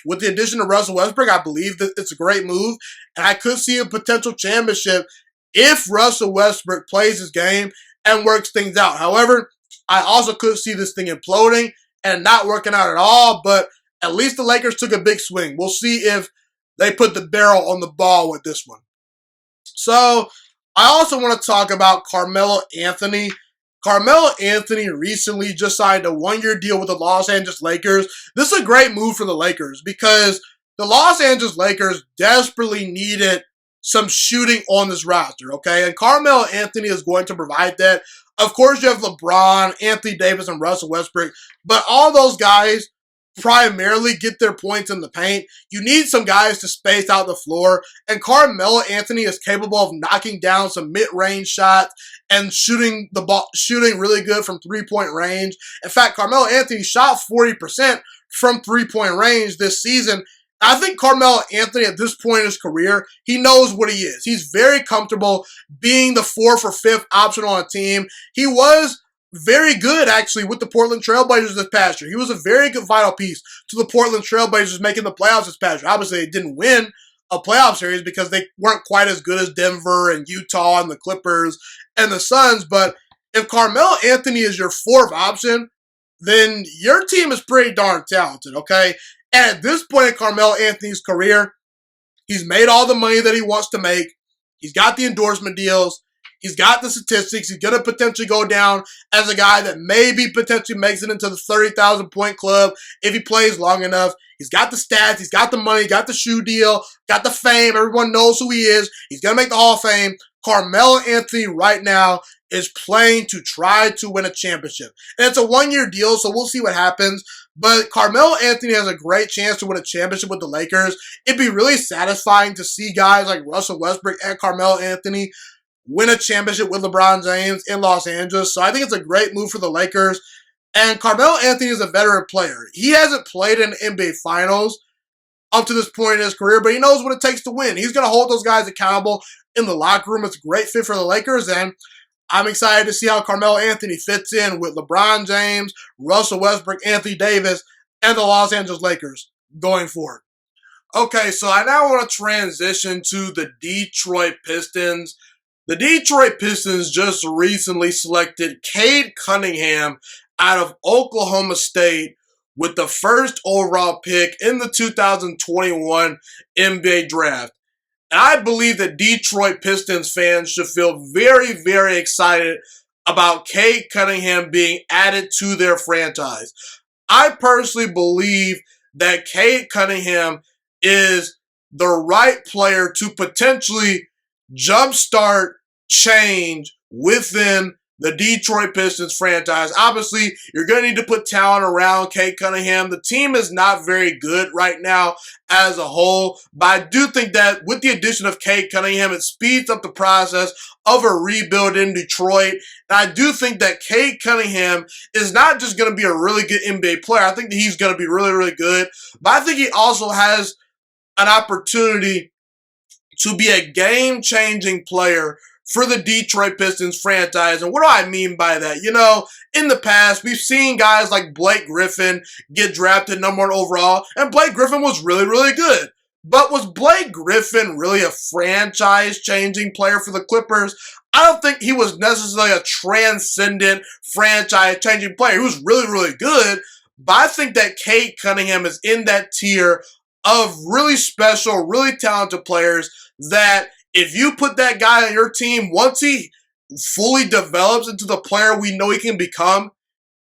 with the addition of Russell Westbrook, I believe that it's a great move, and I could see a potential championship if Russell Westbrook plays his game and works things out. However, I also could see this thing imploding and not working out at all, but at least the Lakers took a big swing. We'll see if they put the barrel on the ball with this one. So, I also want to talk about Carmelo Anthony. Carmelo Anthony recently just signed a one-year deal with the Los Angeles Lakers. This is a great move for the Lakers because the Los Angeles Lakers desperately needed some shooting on this roster, okay? And Carmelo Anthony is going to provide that. Of course, you have LeBron, Anthony Davis, and Russell Westbrook, but all those guys primarily get their points in the paint. You need some guys to space out the floor, and Carmelo Anthony is capable of knocking down some mid-range shots and shooting the ball, shooting really good from three-point range. In fact, Carmelo Anthony shot 40% from three-point range this season. I think Carmelo Anthony at this point in his career, he knows what he is. He's very comfortable being the fourth or fifth option on a team. He was very good, actually, with the Portland Trailblazers this past year. He was a very good vital piece to the Portland Trailblazers making the playoffs this past year. Obviously, they didn't win a playoff series because they weren't quite as good as Denver and Utah and the Clippers and the Suns. But if Carmelo Anthony is your fourth option, then your team is pretty darn talented, okay? And at this point in Carmelo Anthony's career, he's made all the money that he wants to make. He's got the endorsement deals. He's got the statistics. He's going to potentially go down as a guy that maybe potentially makes it into the 30,000 point club if he plays long enough. He's got the stats. He's got the money. Got the shoe deal. Got the fame. Everyone knows who he is. He's going to make the Hall of Fame. Carmelo Anthony right now is playing to try to win a championship. And it's a one-year deal, so we'll see what happens. But Carmelo Anthony has a great chance to win a championship with the Lakers. It'd be really satisfying to see guys like Russell Westbrook and Carmelo Anthony win a championship with LeBron James in Los Angeles. So I think it's a great move for the Lakers. And Carmelo Anthony is a veteran player. He hasn't played in the NBA Finals up to this point in his career, but he knows what it takes to win. He's going to hold those guys accountable in the locker room. It's a great fit for the Lakers, and I'm excited to see how Carmelo Anthony fits in with LeBron James, Russell Westbrook, Anthony Davis, and the Los Angeles Lakers going forward. Okay, so I now want to transition to the Detroit Pistons. The Detroit Pistons just recently selected Cade Cunningham out of Oklahoma State with the first overall pick in the 2021 NBA Draft. And I believe that Detroit Pistons fans should feel very, very excited about Cade Cunningham being added to their franchise. I personally believe that Cade Cunningham is the right player to potentially jumpstart change within the Detroit Pistons franchise. Obviously, you're going to need to put talent around Cade Cunningham. The team is not very good right now as a whole, but I do think that with the addition of Cade Cunningham, it speeds up the process of a rebuild in Detroit. And I do think that Cade Cunningham is not just going to be a really good NBA player. I think that he's going to be really, really good, but I think he also has an opportunity to be a game-changing player for the Detroit Pistons franchise. And what do I mean by that? You know, in the past, we've seen guys like Blake Griffin get drafted number 1 overall, and Blake Griffin was really, really good. But was Blake Griffin really a franchise-changing player for the Clippers? I don't think he was necessarily a transcendent franchise-changing player. He was really, really good, but I think that Cade Cunningham is in that tier of really special, really talented players that if you put that guy on your team, once he fully develops into the player we know he can become,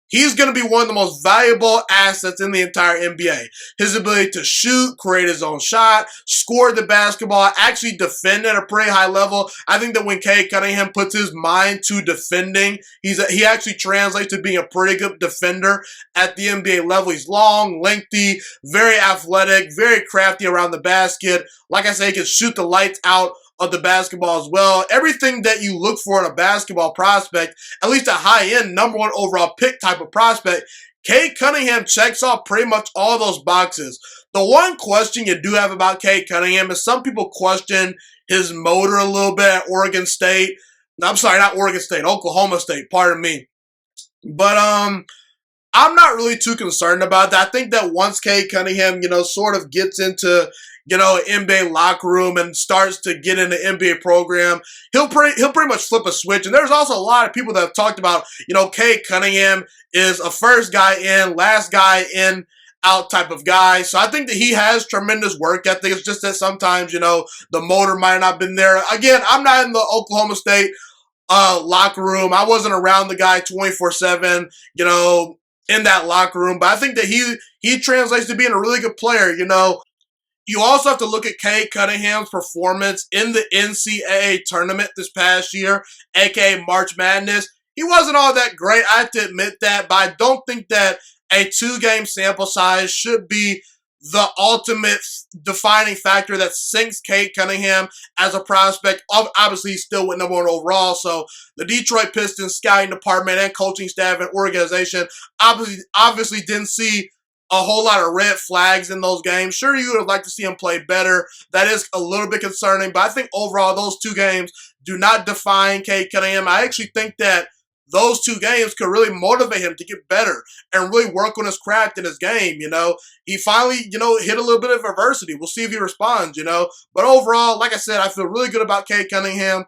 he's going to be one of the most valuable assets in the entire NBA. His ability to shoot, create his own shot, score the basketball, actually defend at a pretty high level. I think that when Cade Cunningham puts his mind to defending, he actually translates to being a pretty good defender at the NBA level. He's long, lengthy, very athletic, very crafty around the basket. Like I say, he can shoot the lights out of the basketball as well. Everything that you look for in a basketball prospect, at least a high-end number one overall pick type of prospect, Cade Cunningham checks off pretty much all those boxes. The one question you do have about Cade Cunningham is some people question his motor a little bit at Oregon State. I'm sorry, not Oregon State, Oklahoma State, pardon me. But I'm not really too concerned about that. I think that once Cade Cunningham, sort of gets into NBA locker room and starts to get in the NBA program, he'll pretty much flip a switch. And there's also a lot of people that have talked about, Cade Cunningham is a first guy in, last guy in, out type of guy. So I think that he has tremendous work ethic. It's just that sometimes, the motor might not have been there. Again, I'm not in the Oklahoma State locker room. I wasn't around the guy 24/7, in that locker room. But I think that he translates to being a really good player, You also have to look at Cade Cunningham's performance in the NCAA tournament this past year, aka March Madness. He wasn't all that great, I have to admit that, but I don't think that a 2-game sample size should be the ultimate defining factor that sinks Cade Cunningham as a prospect. Obviously, he still went number one overall, so the Detroit Pistons scouting department and coaching staff and organization obviously didn't see a whole lot of red flags in those games. Sure, you would have liked to see him play better. That is a little bit concerning, but I think overall those 2 games do not define Cade Cunningham. I actually think that those 2 games could really motivate him to get better and really work on his craft in his game, He finally, hit a little bit of adversity. We'll see if he responds, But overall, like I said, I feel really good about Cade Cunningham.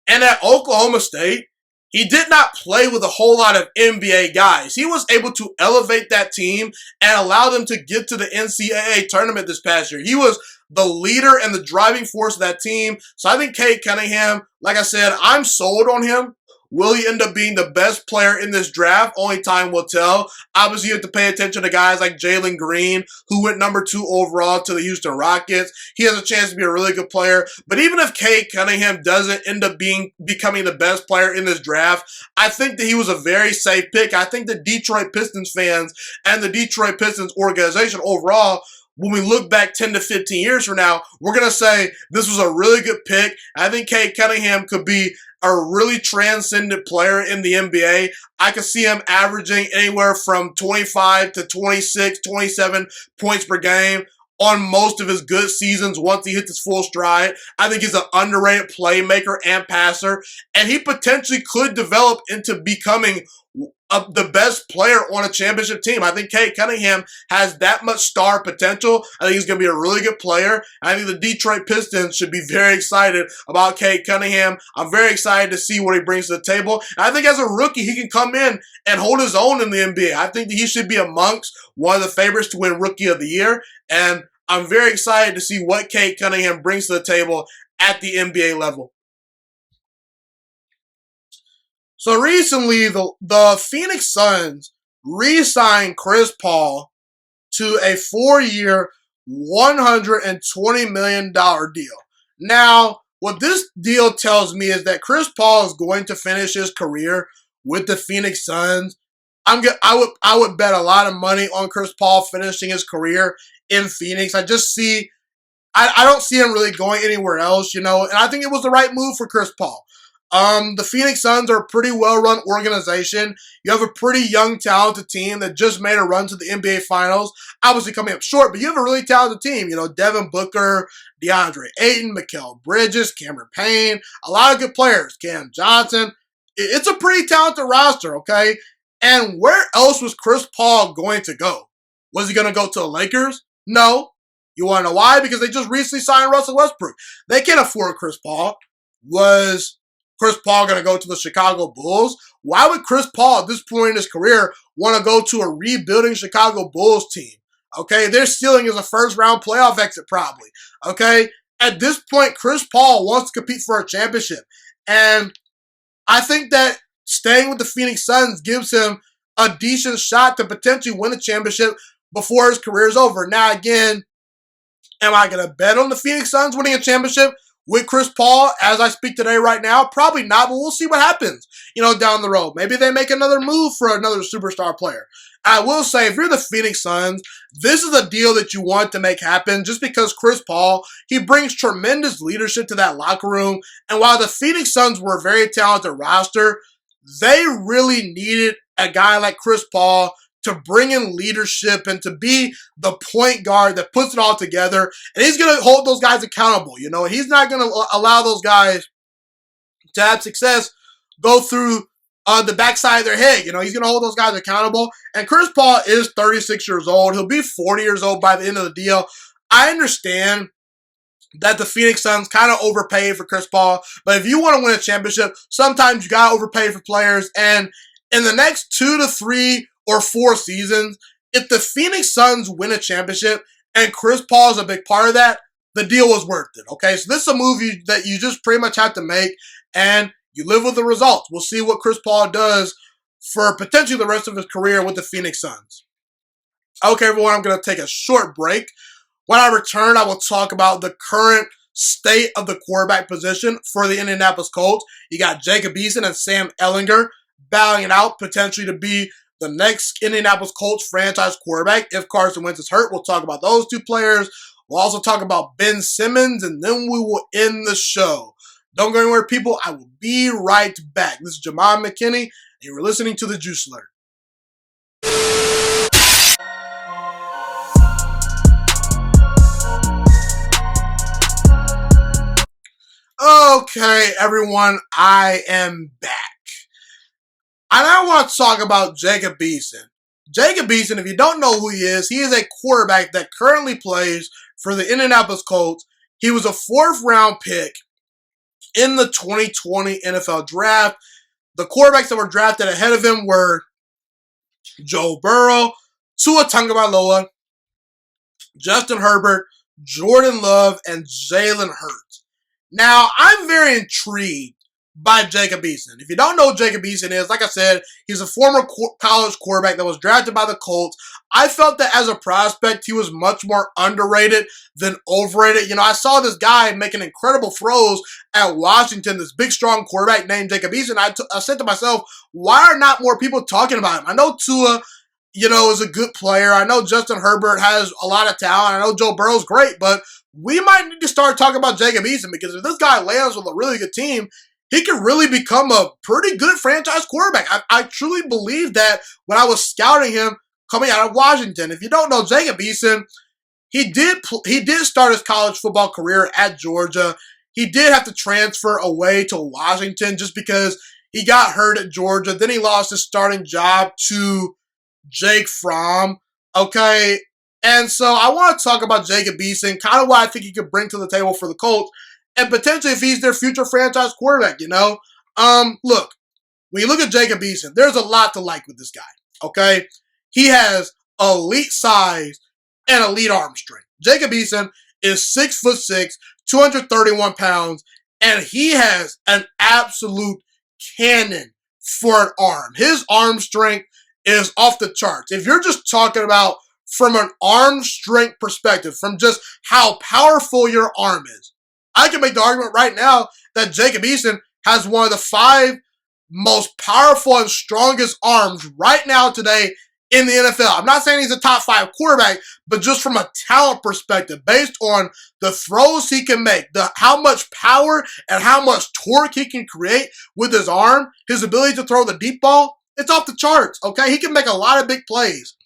And at Oklahoma State, he did not play with a whole lot of NBA guys. He was able to elevate that team and allow them to get to the NCAA tournament this past year. He was the leader and the driving force of that team. So I think Cade Cunningham, like I said, I'm sold on him. Will he end up being the best player in this draft? Only time will tell. Obviously, you have to pay attention to guys like Jalen Green, who went number 2 overall to the Houston Rockets. He has a chance to be a really good player. But even if Cade Cunningham doesn't end up becoming the best player in this draft, I think that he was a very safe pick. I think the Detroit Pistons fans and the Detroit Pistons organization overall, when we look back 10 to 15 years from now, we're going to say this was a really good pick. I think Cade Cunningham could be a really transcendent player in the NBA. I could see him averaging anywhere from 25 to 26, 27 points per game on most of his good seasons once he hits his full stride. I think he's an underrated playmaker and passer, and he potentially could develop into becoming the best player on a championship team. I think Cade Cunningham has that much star potential. I think he's going to be a really good player. I think the Detroit Pistons should be very excited about Cade Cunningham. I'm very excited to see what he brings to the table. And I think as a rookie, he can come in and hold his own in the NBA. I think that he should be amongst one of the favorites to win Rookie of the Year. And I'm very excited to see what Cade Cunningham brings to the table at the NBA level. So recently, the Phoenix Suns re-signed Chris Paul to a 4-year, $120 million deal. Now, what this deal tells me is that Chris Paul is going to finish his career with the Phoenix Suns. I would bet a lot of money on Chris Paul finishing his career in Phoenix. I don't see him really going anywhere else, and I think it was the right move for Chris Paul. The Phoenix Suns are a pretty well-run organization. You have a pretty young, talented team that just made a run to the NBA Finals. Obviously coming up short, but you have a really talented team. Devin Booker, DeAndre Ayton, Mikal Bridges, Cameron Payne, a lot of good players. Cam Johnson. It's a pretty talented roster, okay? And where else was Chris Paul going to go? Was he going to go to the Lakers? No. You want to know why? Because they just recently signed Russell Westbrook. They can't afford Chris Paul. Was Chris Paul going to go to the Chicago Bulls? Why would Chris Paul at this point in his career want to go to a rebuilding Chicago Bulls team? Okay, their ceiling is a first-round playoff exit probably. Okay, at this point, Chris Paul wants to compete for a championship. And I think that staying with the Phoenix Suns gives him a decent shot to potentially win a championship before his career is over. Now, again, am I going to bet on the Phoenix Suns winning a championship with Chris Paul as I speak today right now? Probably not, but we'll see what happens, down the road. Maybe they make another move for another superstar player. I will say, if you're the Phoenix Suns, this is a deal that you want to make happen just because Chris Paul, he brings tremendous leadership to that locker room. And while the Phoenix Suns were a very talented roster, they really needed a guy like Chris Paul to bring in leadership and to be the point guard that puts it all together. And he's going to hold those guys accountable, He's not going to allow those guys to have success go through the backside of their head. He's going to hold those guys accountable. And Chris Paul is 36 years old. He'll be 40 years old by the end of the deal. I understand that the Phoenix Suns kind of overpaid for Chris Paul. But if you want to win a championship, sometimes you got to overpay for players. And in the next 2 to 3 or 4 seasons, if the Phoenix Suns win a championship and Chris Paul is a big part of that, the deal was worth it. Okay, so this is a move that you just pretty much have to make, and you live with the results. We'll see what Chris Paul does for potentially the rest of his career with the Phoenix Suns. Okay, everyone, I'm going to take a short break. When I return, I will talk about the current state of the quarterback position for the Indianapolis Colts. You got Jacob Eason and Sam Ehlinger battling it out potentially to be the next Indianapolis Colts franchise quarterback. If Carson Wentz is hurt, we'll talk about those two players. We'll also talk about Ben Simmons, and then we will end the show. Don't go anywhere, people. I will be right back. This is Jamal McKinney, and you're listening to the Juice Alert. Okay, everyone, I am back. And I want to talk about Jacob Eason. Jacob Eason, if you don't know who he is a quarterback that currently plays for the Indianapolis Colts. He was a 4th-round pick in the 2020 NFL Draft. The quarterbacks that were drafted ahead of him were Joe Burrow, Tua Tagovailoa, Justin Herbert, Jordan Love, and Jalen Hurts. Now, I'm very intrigued by Jacob Eason. If you don't know who Jacob Eason is, like I said, he's a former college quarterback that was drafted by the Colts. I felt that as a prospect, he was much more underrated than overrated. I saw this guy making incredible throws at Washington, this big, strong quarterback named Jacob Eason. I said to myself, why are not more people talking about him? I know Tua, is a good player. I know Justin Herbert has a lot of talent. I know Joe Burrow's great, but we might need to start talking about Jacob Eason because if this guy lands with a really good team, he could really become a pretty good franchise quarterback. I truly believe that when I was scouting him coming out of Washington. If you don't know Jacob Eason, he did start his college football career at Georgia. He did have to transfer away to Washington just because he got hurt at Georgia. Then he lost his starting job to Jake Fromm. Okay, and so I want to talk about Jacob Eason, kind of what I think he could bring to the table for the Colts. And potentially if he's their future franchise quarterback, Look, when you look at Jacob Eason, there's a lot to like with this guy, okay? He has elite size and elite arm strength. Jacob Eason is 6'6", 231 pounds, and he has an absolute cannon for an arm. His arm strength is off the charts. If you're just talking about from an arm strength perspective, from just how powerful your arm is, I can make the argument right now that Jacob Eason has one of the 5 most powerful and strongest arms right now today in the NFL. I'm not saying he's a top 5 quarterback, but just from a talent perspective, based on the throws he can make, how much power and how much torque he can create with his arm, his ability to throw the deep ball, it's off the charts, okay? He can make a lot of big plays.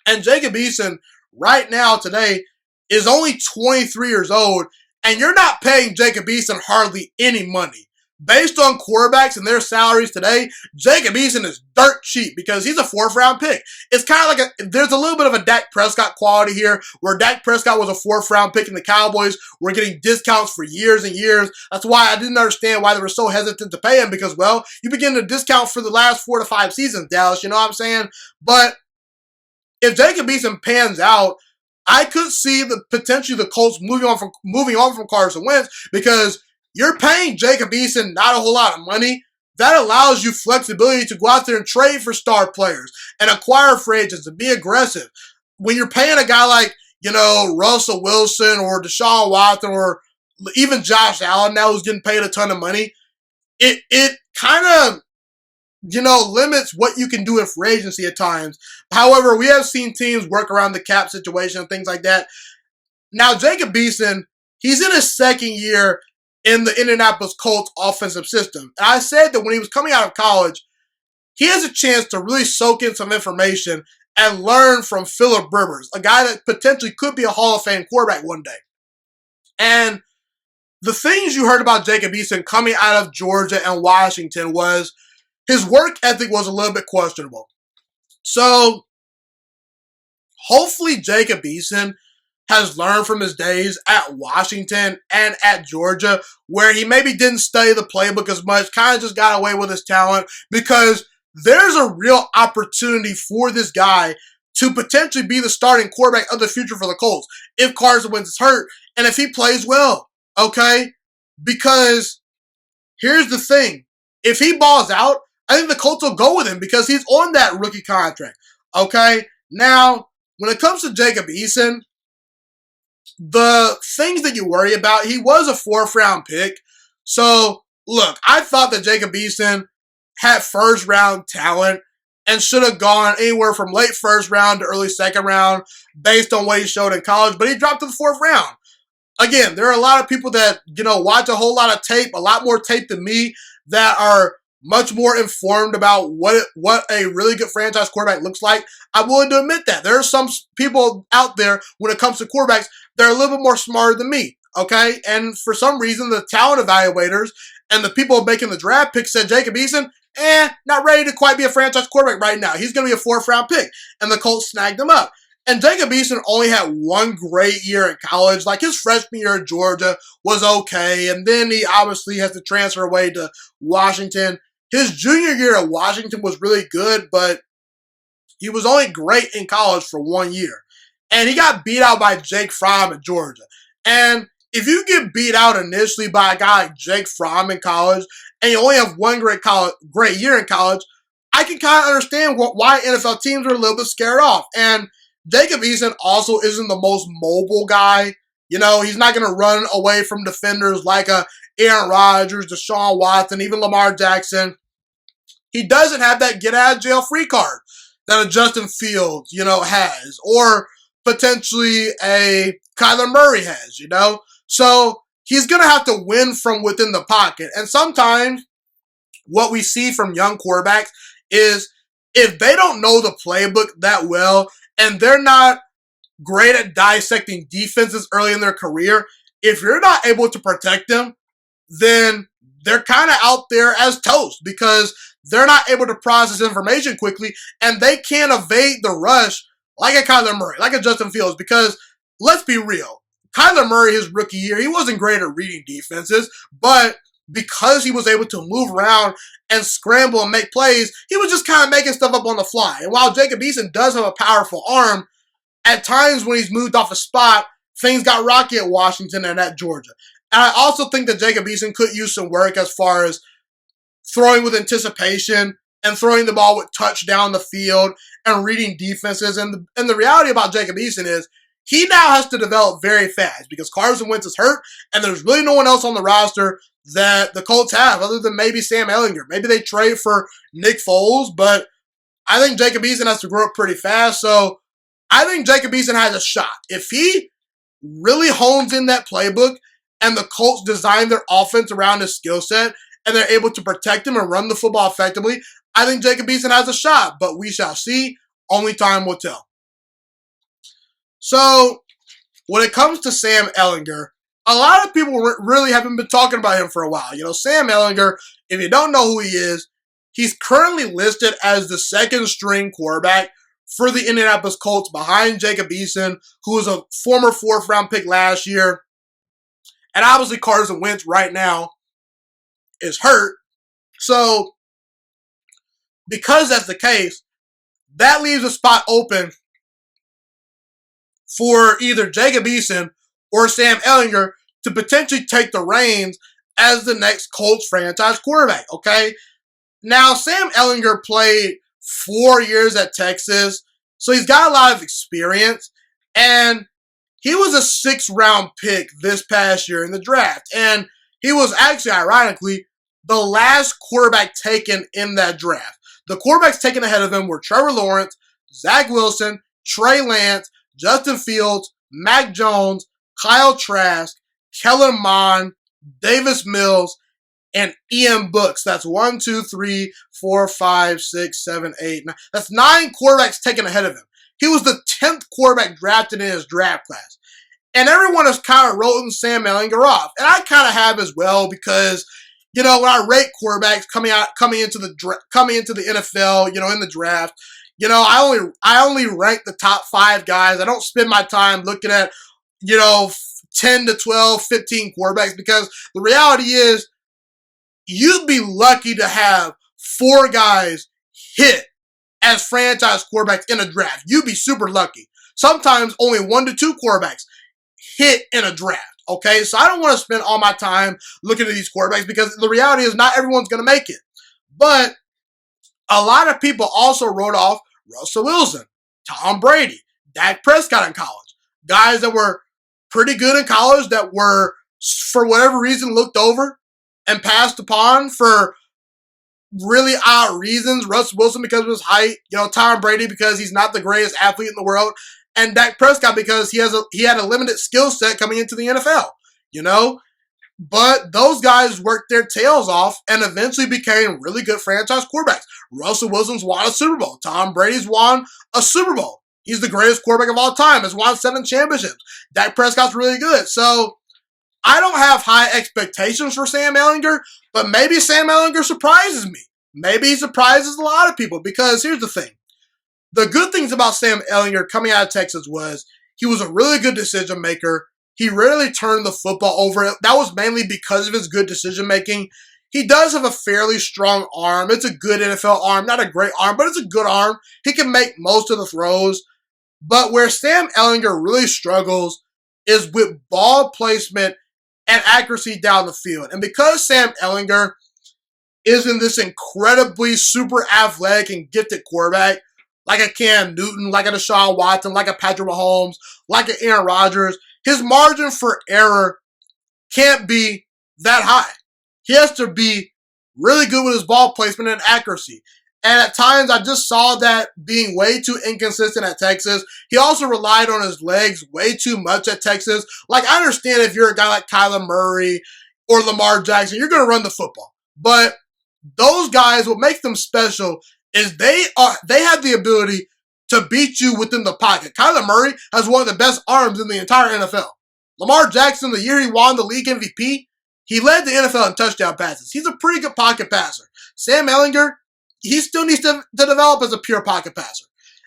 And Jacob Eason right now today is only 23 years old, and you're not paying Jacob Eason hardly any money. based on quarterbacks and their salaries today, Jacob Eason is dirt cheap because he's a 4th round pick. It's kind of like there's a little bit of a Dak Prescott quality here, where Dak Prescott was a 4th round pick and the Cowboys were getting discounts for years and years. That's why I didn't understand why they were so hesitant to pay him, because, well, you begin to discount for the last 4 to 5 seasons, Dallas, you know what I'm saying? But if Jacob Eason pans out, I could see potentially the Colts moving on from Carson Wentz, because you're paying Jacob Eason not a whole lot of money. That allows you flexibility to go out there and trade for star players and acquire free agents and be aggressive. When you're paying a guy like, Russell Wilson or Deshaun Watson or even Josh Allen now, who's getting paid a ton of money, it kind of, limits what you can do in free agency at times. However, we have seen teams work around the cap situation and things like that. Now, Jacob Eason, he's in his 2nd year in the Indianapolis Colts offensive system. And I said that when he was coming out of college, he has a chance to really soak in some information and learn from Philip Rivers, a guy that potentially could be a Hall of Fame quarterback one day. And the things you heard about Jacob Eason coming out of Georgia and Washington was his work ethic was a little bit questionable. So hopefully Jacob Eason has learned from his days at Washington and at Georgia, where he maybe didn't study the playbook as much, kind of just got away with his talent, because there's a real opportunity for this guy to potentially be the starting quarterback of the future for the Colts if Carson Wentz is hurt and if he plays well, okay? Because here's the thing. If he balls out, I think the Colts will go with him because he's on that rookie contract, okay? Now, when it comes to Jacob Eason, the things that you worry about, he was a 4th round pick. So, look, I thought that Jacob Eason had 1st round talent and should have gone anywhere from late 1st round to early 2nd round based on what he showed in college, but he dropped to the 4th round. Again, there are a lot of people that, watch a whole lot of tape, a lot more tape than me, that are much more informed about what a really good franchise quarterback looks like. I'm willing to admit that. There are some people out there, when it comes to quarterbacks, they're a little bit more smarter than me, okay? And for some reason, the talent evaluators and the people making the draft picks said Jacob Eason, not ready to quite be a franchise quarterback right now. He's going to be a 4th round pick. And the Colts snagged him up. And Jacob Eason only had one great year in college. Like, his freshman year at Georgia was okay. And then he obviously has to transfer away to Washington. His junior year at Washington was really good, but he was only great in college for 1 year. And he got beat out by Jake Fromm at Georgia. And if you get beat out initially by a guy like Jake Fromm in college, and you only have one great year in college, I can kind of understand why NFL teams are a little bit scared off. And Jacob Eason also isn't the most mobile guy. He's not going to run away from defenders like a Aaron Rodgers, Deshaun Watson, even Lamar Jackson. He doesn't have that get-out-of-jail-free card that a Justin Fields, has, or potentially a Kyler Murray has, So he's going to have to win from within the pocket. And sometimes what we see from young quarterbacks is if they don't know the playbook that well and they're not great at dissecting defenses early in their career, if you're not able to protect them, then they're kind of out there as toast because they're not able to process information quickly and they can't evade the rush like a Kyler Murray, like a Justin Fields, because let's be real. Kyler Murray, his rookie year, he wasn't great at reading defenses, but because he was able to move around and scramble and make plays, he was just kind of making stuff up on the fly. And while Jacob Eason does have a powerful arm, at times when he's moved off a spot, things got rocky at Washington and at Georgia. And I also think that Jacob Eason could use some work as far as throwing with anticipation and throwing the ball with touch down the field and reading defenses. And the reality about Jacob Eason is he now has to develop very fast because Carson Wentz is hurt and there's really no one else on the roster that the Colts have other than maybe Sam Ehlinger. Maybe they trade for Nick Foles, but I think Jacob Eason has to grow up pretty fast. So I think Jacob Eason has a shot. If he really hones in that playbook and the Colts design their offense around his skill set and they're able to protect him and run the football effectively, I think Jacob Eason has a shot, but we shall see. Only time will tell. So when it comes to Sam Ehlinger, a lot of people really haven't been talking about him for a while. You know, Sam Ehlinger, if you don't know who he is, he's currently listed as the second string quarterback for the Indianapolis Colts behind Jacob Eason, who was a former 4th round pick last year. And obviously Carson Wentz right now is hurt. So, because that's the case, that leaves a spot open for either Jacob Eason or Sam Ehlinger to potentially take the reins as the next Colts franchise quarterback, okay? Now, Sam Ehlinger played 4 years at Texas, so he's got a lot of experience, and he was a 6th round pick this past year in the draft, and he was actually, ironically, the last quarterback taken in that draft. The quarterbacks taken ahead of him were Trevor Lawrence, Zach Wilson, Trey Lance, Justin Fields, Mac Jones, Kyle Trask, Kellen Mond, Davis Mills, and Ian Brooks. That's 1, 2, 3, 4, 5, 6, 7, 8, 9. That's 9 quarterbacks taken ahead of him. He was the 10th quarterback drafted in his draft class. And everyone has kind of written Sam Ehlinger off. And I kind of have as well because, you know, when I rate quarterbacks coming into the NFL, you know, in the draft, you know, I only rank the top 5 guys. I don't spend my time looking at, you know, 10 to 12, 15 quarterbacks because the reality is you'd be lucky to have 4 guys hit as franchise quarterbacks in a draft. You'd be super lucky. Sometimes only 1 to 2 quarterbacks hit in a draft. Okay, so I don't want to spend all my time looking at these quarterbacks because the reality is not everyone's going to make it. But a lot of people also wrote off Russell Wilson, Tom Brady, Dak Prescott in college. Guys that were pretty good in college that were, for whatever reason, looked over and passed upon for really odd reasons. Russell Wilson because of his height, you know, Tom Brady because he's not the greatest athlete in the world, and Dak Prescott because he had a limited skill set coming into the NFL, you know? But those guys worked their tails off and eventually became really good franchise quarterbacks. Russell Wilson's won a Super Bowl. Tom Brady's won a Super Bowl. He's the greatest quarterback of all time. Has won 7 championships. Dak Prescott's really good. So I don't have high expectations for Sam Ehlinger, but maybe Sam Ehlinger surprises me. Maybe he surprises a lot of people because here's the thing. The good things about Sam Ehlinger coming out of Texas was he was a really good decision maker. He rarely turned the football over. That was mainly because of his good decision making. He does have a fairly strong arm. It's a good NFL arm. Not a great arm, but it's a good arm. He can make most of the throws. But where Sam Ehlinger really struggles is with ball placement and accuracy down the field. And because Sam Ehlinger isn't this incredibly super athletic and gifted quarterback, like a Cam Newton, like a Deshaun Watson, like a Patrick Mahomes, like a Aaron Rodgers, his margin for error can't be that high. He has to be really good with his ball placement and accuracy. And at times, I just saw that being way too inconsistent at Texas. He also relied on his legs way too much at Texas. Like, I understand if you're a guy like Kyler Murray or Lamar Jackson, you're going to run the football. But those guys, what makes them special is they have the ability to beat you within the pocket. Kyler Murray has one of the best arms in the entire NFL. Lamar Jackson, the year he won the league MVP, he led the NFL in touchdown passes. He's a pretty good pocket passer. Sam Ehlinger, he still needs to develop as a pure pocket passer.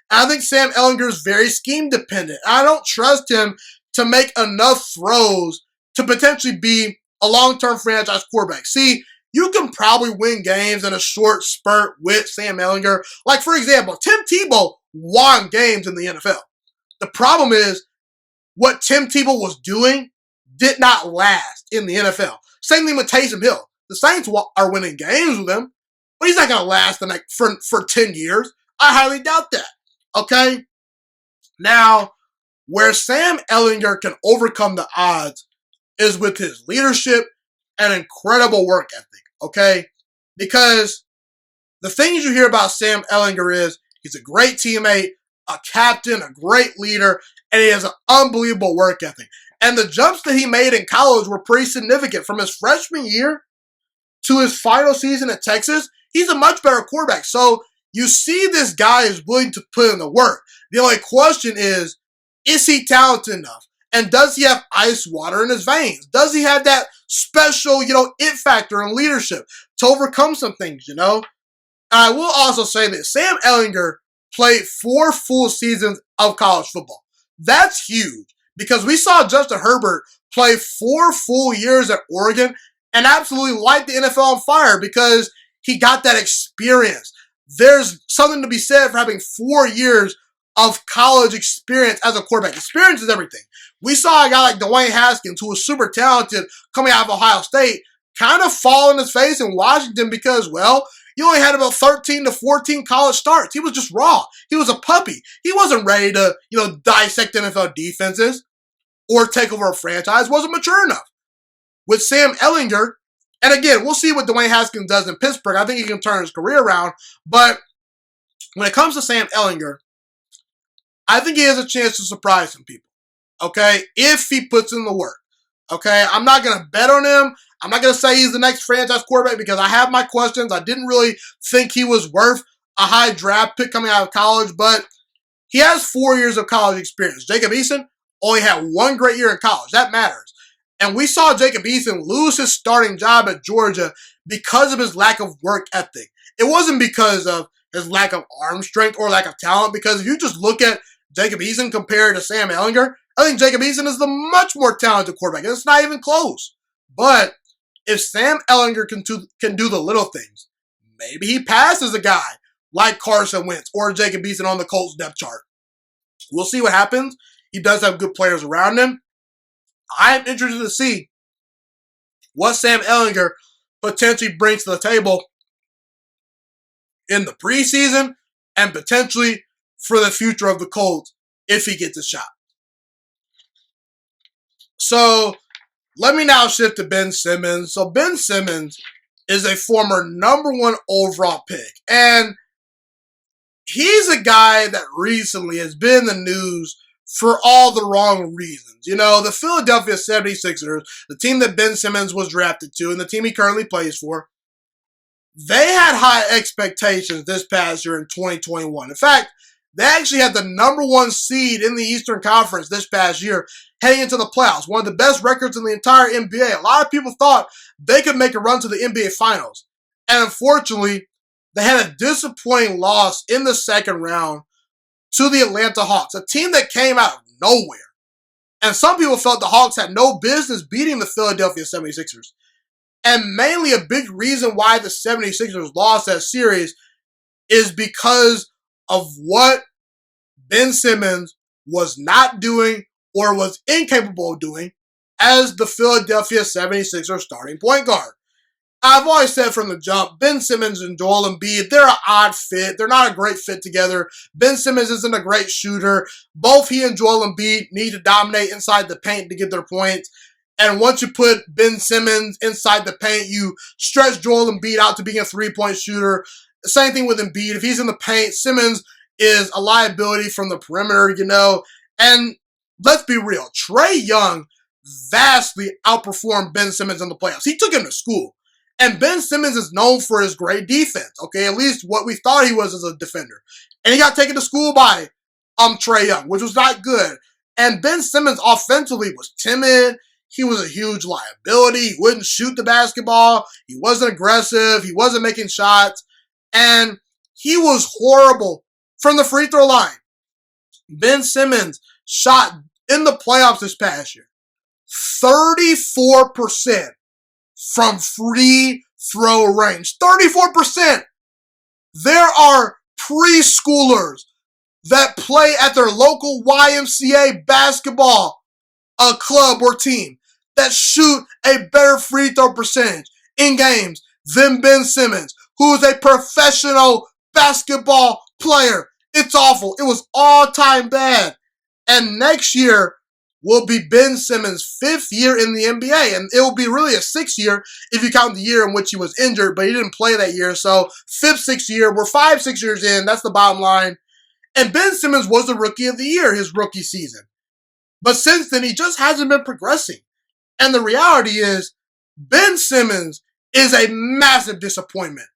And I think Sam Ehlinger is very scheme dependent. I don't trust him to make enough throws to potentially be a long-term franchise quarterback. See, you can probably win games in a short spurt with Sam Ehlinger. Like, for example, Tim Tebow won games in the NFL. The problem is what Tim Tebow was doing did not last in the NFL. Same thing with Taysom Hill. The Saints are winning games with him, but he's not going to last for 10 years. I highly doubt that. Okay? Now, where Sam Ehlinger can overcome the odds is with his leadership and incredible work ethic. Okay? Because the things you hear about Sam Ehlinger is he's a great teammate, a captain, a great leader, and he has an unbelievable work ethic. And the jumps that he made in college were pretty significant. From his freshman year to his final season at Texas, he's a much better quarterback. So you see this guy is willing to put in the work. The only question is he talented enough? And does he have ice water in his veins? Does he have that special, it factor and leadership to overcome some things, I will also say that Sam Ehlinger played 4 full seasons of college football. That's huge because we saw Justin Herbert play 4 full years at Oregon and absolutely light the NFL on fire because he got that experience. There's something to be said for having 4 years of college experience as a quarterback. Experience is everything. We saw a guy like Dwayne Haskins, who was super talented coming out of Ohio State, kind of fall on his face in Washington because, he only had about 13 to 14 college starts. He was just raw. He was a puppy. He wasn't ready to, dissect NFL defenses or take over a franchise. Wasn't mature enough. With Sam Ehlinger, and again, we'll see what Dwayne Haskins does in Pittsburgh. I think he can turn his career around. But when it comes to Sam Ehlinger, I think he has a chance to surprise some people. Okay? If he puts in the work. Okay? I'm not going to bet on him. I'm not going to say he's the next franchise quarterback because I have my questions. I didn't really think he was worth a high draft pick coming out of college, but he has 4 years of college experience. Jacob Eason only had 1 great year in college. That matters. And we saw Jacob Eason lose his starting job at Georgia because of his lack of work ethic. It wasn't because of his lack of arm strength or lack of talent, because if you just look at Jacob Eason compared to Sam Ehlinger, I think Jacob Eason is the much more talented quarterback. It's not even close. But if Sam Ehlinger can do the little things, maybe he passes a guy like Carson Wentz or Jacob Eason on the Colts depth chart. We'll see what happens. He does have good players around him. I am interested to see what Sam Ehlinger potentially brings to the table in the preseason and potentially for the future of the Colts if he gets a shot. So let me now shift to Ben Simmons. So Ben Simmons is a former number 1 overall pick. And he's a guy that recently has been in the news for all the wrong reasons. The Philadelphia 76ers, the team that Ben Simmons was drafted to and the team he currently plays for, they had high expectations this past year in 2021. In fact, they actually had the number 1 seed in the Eastern Conference this past year heading into the playoffs. One of the best records in the entire NBA. A lot of people thought they could make a run to the NBA Finals. And unfortunately, they had a disappointing loss in the second round to the Atlanta Hawks, a team that came out of nowhere. And some people felt the Hawks had no business beating the Philadelphia 76ers. And mainly a big reason why the 76ers lost that series is because of what Ben Simmons was not doing or was incapable of doing as the Philadelphia 76ers starting point guard. I've always said from the jump, Ben Simmons and Joel Embiid, they're an odd fit. They're not a great fit together. Ben Simmons isn't a great shooter. Both he and Joel Embiid need to dominate inside the paint to get their points. And once you put Ben Simmons inside the paint, you stretch Joel Embiid out to being a 3-point shooter. Same thing with Embiid. If he's in the paint, Simmons is a liability from the perimeter, And let's be real. Trae Young vastly outperformed Ben Simmons in the playoffs. He took him to school. And Ben Simmons is known for his great defense, okay? At least what we thought he was as a defender. And he got taken to school by Trae Young, which was not good. And Ben Simmons offensively was timid. He was a huge liability. He wouldn't shoot the basketball. He wasn't aggressive. He wasn't making shots. And he was horrible from the free throw line. Ben Simmons shot in the playoffs this past year 34% from free throw range. 34%. There are preschoolers that play at their local YMCA basketball club or team that shoot a better free throw percentage in games than Ben Simmons, who is a professional basketball player. It's awful. It was all-time bad. And next year will be Ben Simmons' 5th year in the NBA. And it will be really a 6th year if you count the year in which he was injured, but he didn't play that year. So 5th, 6th year. We're 5-6 years in. That's the bottom line. And Ben Simmons was the rookie of the year his rookie season. But since then, he just hasn't been progressing. And the reality is, Ben Simmons is a massive disappointment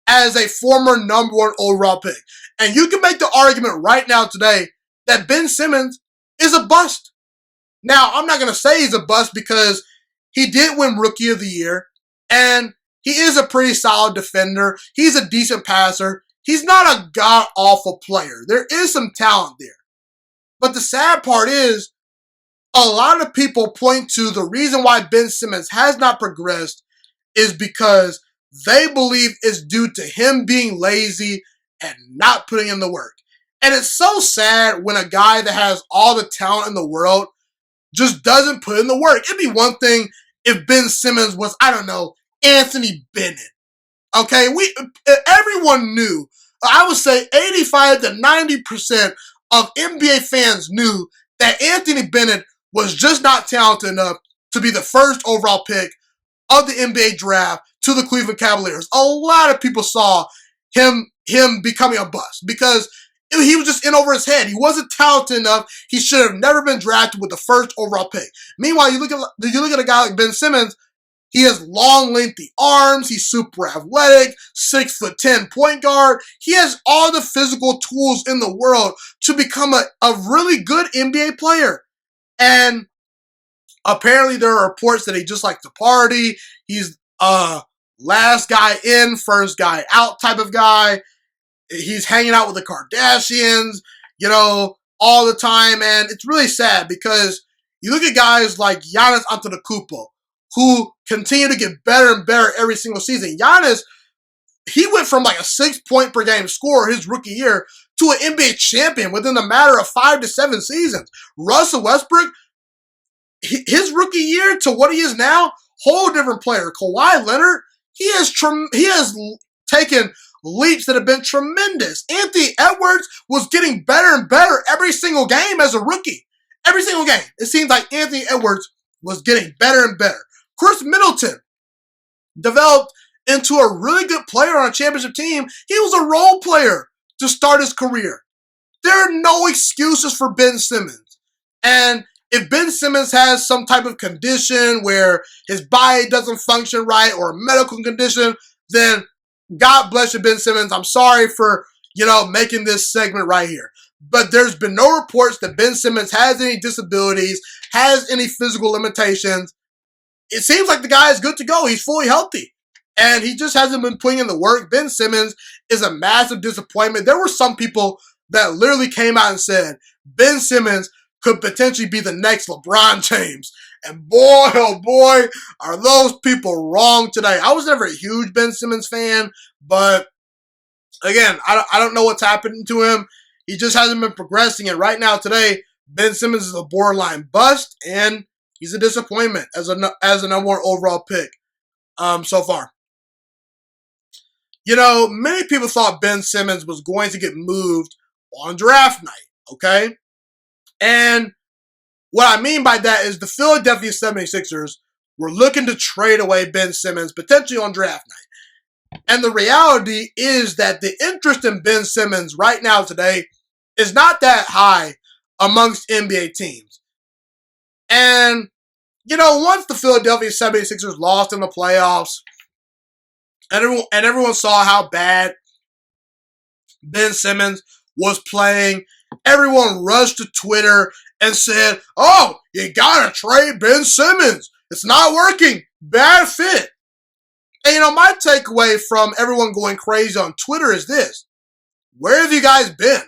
as a former number 1 overall pick. And you can make the argument right now today that Ben Simmons is a bust. Now, I'm not going to say he's a bust because he did win Rookie of the Year, and he is a pretty solid defender. He's a decent passer. He's not a god-awful player. There is some talent there. But the sad part is, a lot of people point to the reason why Ben Simmons has not progressed is because they believe it's due to him being lazy and not putting in the work. And it's so sad when a guy that has all the talent in the world just doesn't put in the work. It'd be one thing if Ben Simmons was, I don't know, Anthony Bennett. Okay, everyone knew. I would say 85 to 90% of NBA fans knew that Anthony Bennett was just not talented enough to be the first overall pick of the NBA draft to the Cleveland Cavaliers. A lot of people saw him becoming a bust because he was just in over his head. He wasn't talented enough. He should have never been drafted with the first overall pick. Meanwhile, you look at a guy like Ben Simmons. He has long, lengthy arms. He's super athletic, 6'10" point guard. He has all the physical tools in the world to become a really good NBA player. And apparently there are reports that he just likes to party. He's last guy in, first guy out type of guy. He's hanging out with the Kardashians, all the time. And it's really sad because you look at guys like Giannis Antetokounmpo, who continue to get better and better every single season. Giannis, he went from like a 6-point per game scorer his rookie year to an NBA champion within a matter of 5 to 7 seasons. Russell Westbrook, his rookie year to what he is now, whole different player. Kawhi Leonard, he has taken leaps that have been tremendous. Anthony Edwards was getting better and better every single game as a rookie. Every single game. It seems like Anthony Edwards was getting better and better. Chris Middleton developed into a really good player on a championship team. He was a role player to start his career. There are no excuses for Ben Simmons. And if Ben Simmons has some type of condition where his body doesn't function right or a medical condition, then God bless you, Ben Simmons. I'm sorry for, making this segment right here. But there's been no reports that Ben Simmons has any disabilities, has any physical limitations. It seems like the guy is good to go. He's fully healthy. And he just hasn't been putting in the work. Ben Simmons is a massive disappointment. There were some people that literally came out and said Ben Simmons could potentially be the next LeBron James. And boy, oh boy, are those people wrong today. I was never a huge Ben Simmons fan, but again, I don't know what's happening to him. He just hasn't been progressing. And right now, today, Ben Simmons is a borderline bust, and he's a disappointment as a number one overall pick so far. Many people thought Ben Simmons was going to get moved on draft night, okay? And what I mean by that is the Philadelphia 76ers were looking to trade away Ben Simmons potentially on draft night. And the reality is that the interest in Ben Simmons right now today is not that high amongst NBA teams. And, once the Philadelphia 76ers lost in the playoffs, and everyone saw how bad Ben Simmons was playing, everyone rushed to Twitter and said, oh, you gotta trade Ben Simmons. It's not working. Bad fit. And my takeaway from everyone going crazy on Twitter is this. Where have you guys been?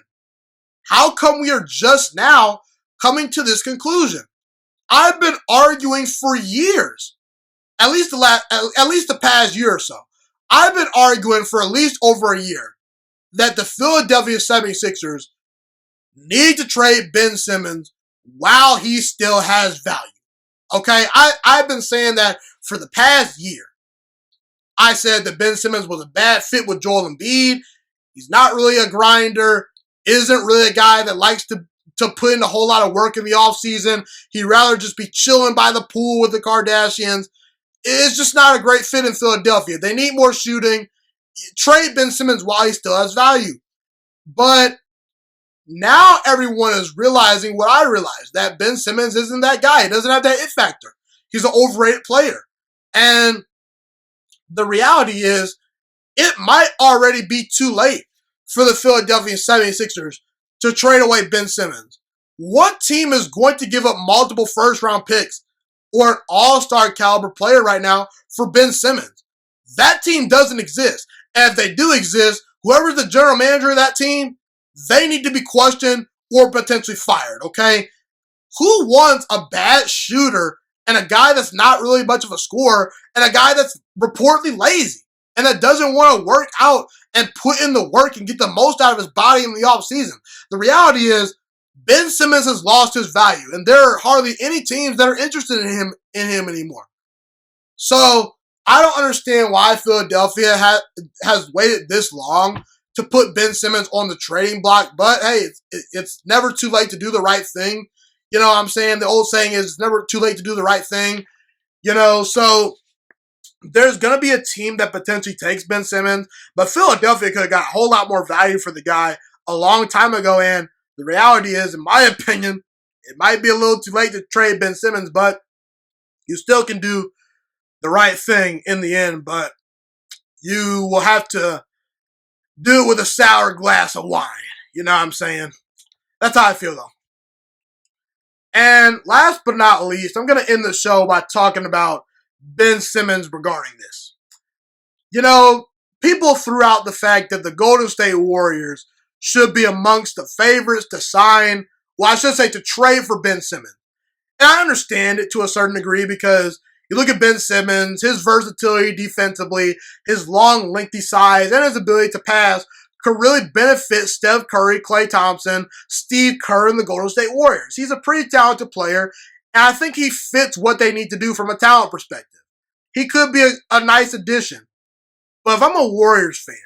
How come we are just now coming to this conclusion? I've been arguing for years, at least the past year or so. I've been arguing for at least over a year that the Philadelphia 76ers need to trade Ben Simmons while he still has value. Okay? I've been saying that for the past year. I said that Ben Simmons was a bad fit with Joel Embiid. He's not really a grinder. Isn't really a guy that likes to put in a whole lot of work in the offseason. He'd rather just be chilling by the pool with the Kardashians. It's just not a great fit in Philadelphia. They need more shooting. Trade Ben Simmons while he still has value. But now everyone is realizing what I realized, that Ben Simmons isn't that guy. He doesn't have that it factor. He's an overrated player. And the reality is, it might already be too late for the Philadelphia 76ers to trade away Ben Simmons. What team is going to give up multiple first-round picks or an all-star caliber player right now for Ben Simmons? That team doesn't exist. And if they do exist, whoever's the general manager of that team, they need to be questioned or potentially fired, okay? Who wants a bad shooter and a guy that's not really much of a scorer and a guy that's reportedly lazy and that doesn't want to work out and put in the work and get the most out of his body in the offseason? The reality is Ben Simmons has lost his value, and there are hardly any teams that are interested in him anymore. So I don't understand why Philadelphia has waited this long to put Ben Simmons on the trading block. But hey, it's never too late to do the right thing. You know what I'm saying? The old saying is it's never too late to do the right thing. You know, so there's going to be a team that potentially takes Ben Simmons, but Philadelphia could have got a whole lot more value for the guy a long time ago. And the reality is, in my opinion, it might be a little too late to trade Ben Simmons, but you still can do the right thing in the end. But you will have to do it with a sour glass of wine. You know what I'm saying? That's how I feel, though. And last but not least, I'm going to end the show by talking about Ben Simmons regarding this. You know, people threw out the fact that the Golden State Warriors should be amongst the favorites to sign, well, I should say to trade for Ben Simmons. And I understand it to a certain degree because you look at Ben Simmons, his versatility defensively, his long, lengthy size, and his ability to pass could really benefit Steph Curry, Klay Thompson, Steve Kerr, and the Golden State Warriors. He's a pretty talented player, and I think he fits what they need to do from a talent perspective. He could be a nice addition. But if I'm a Warriors fan,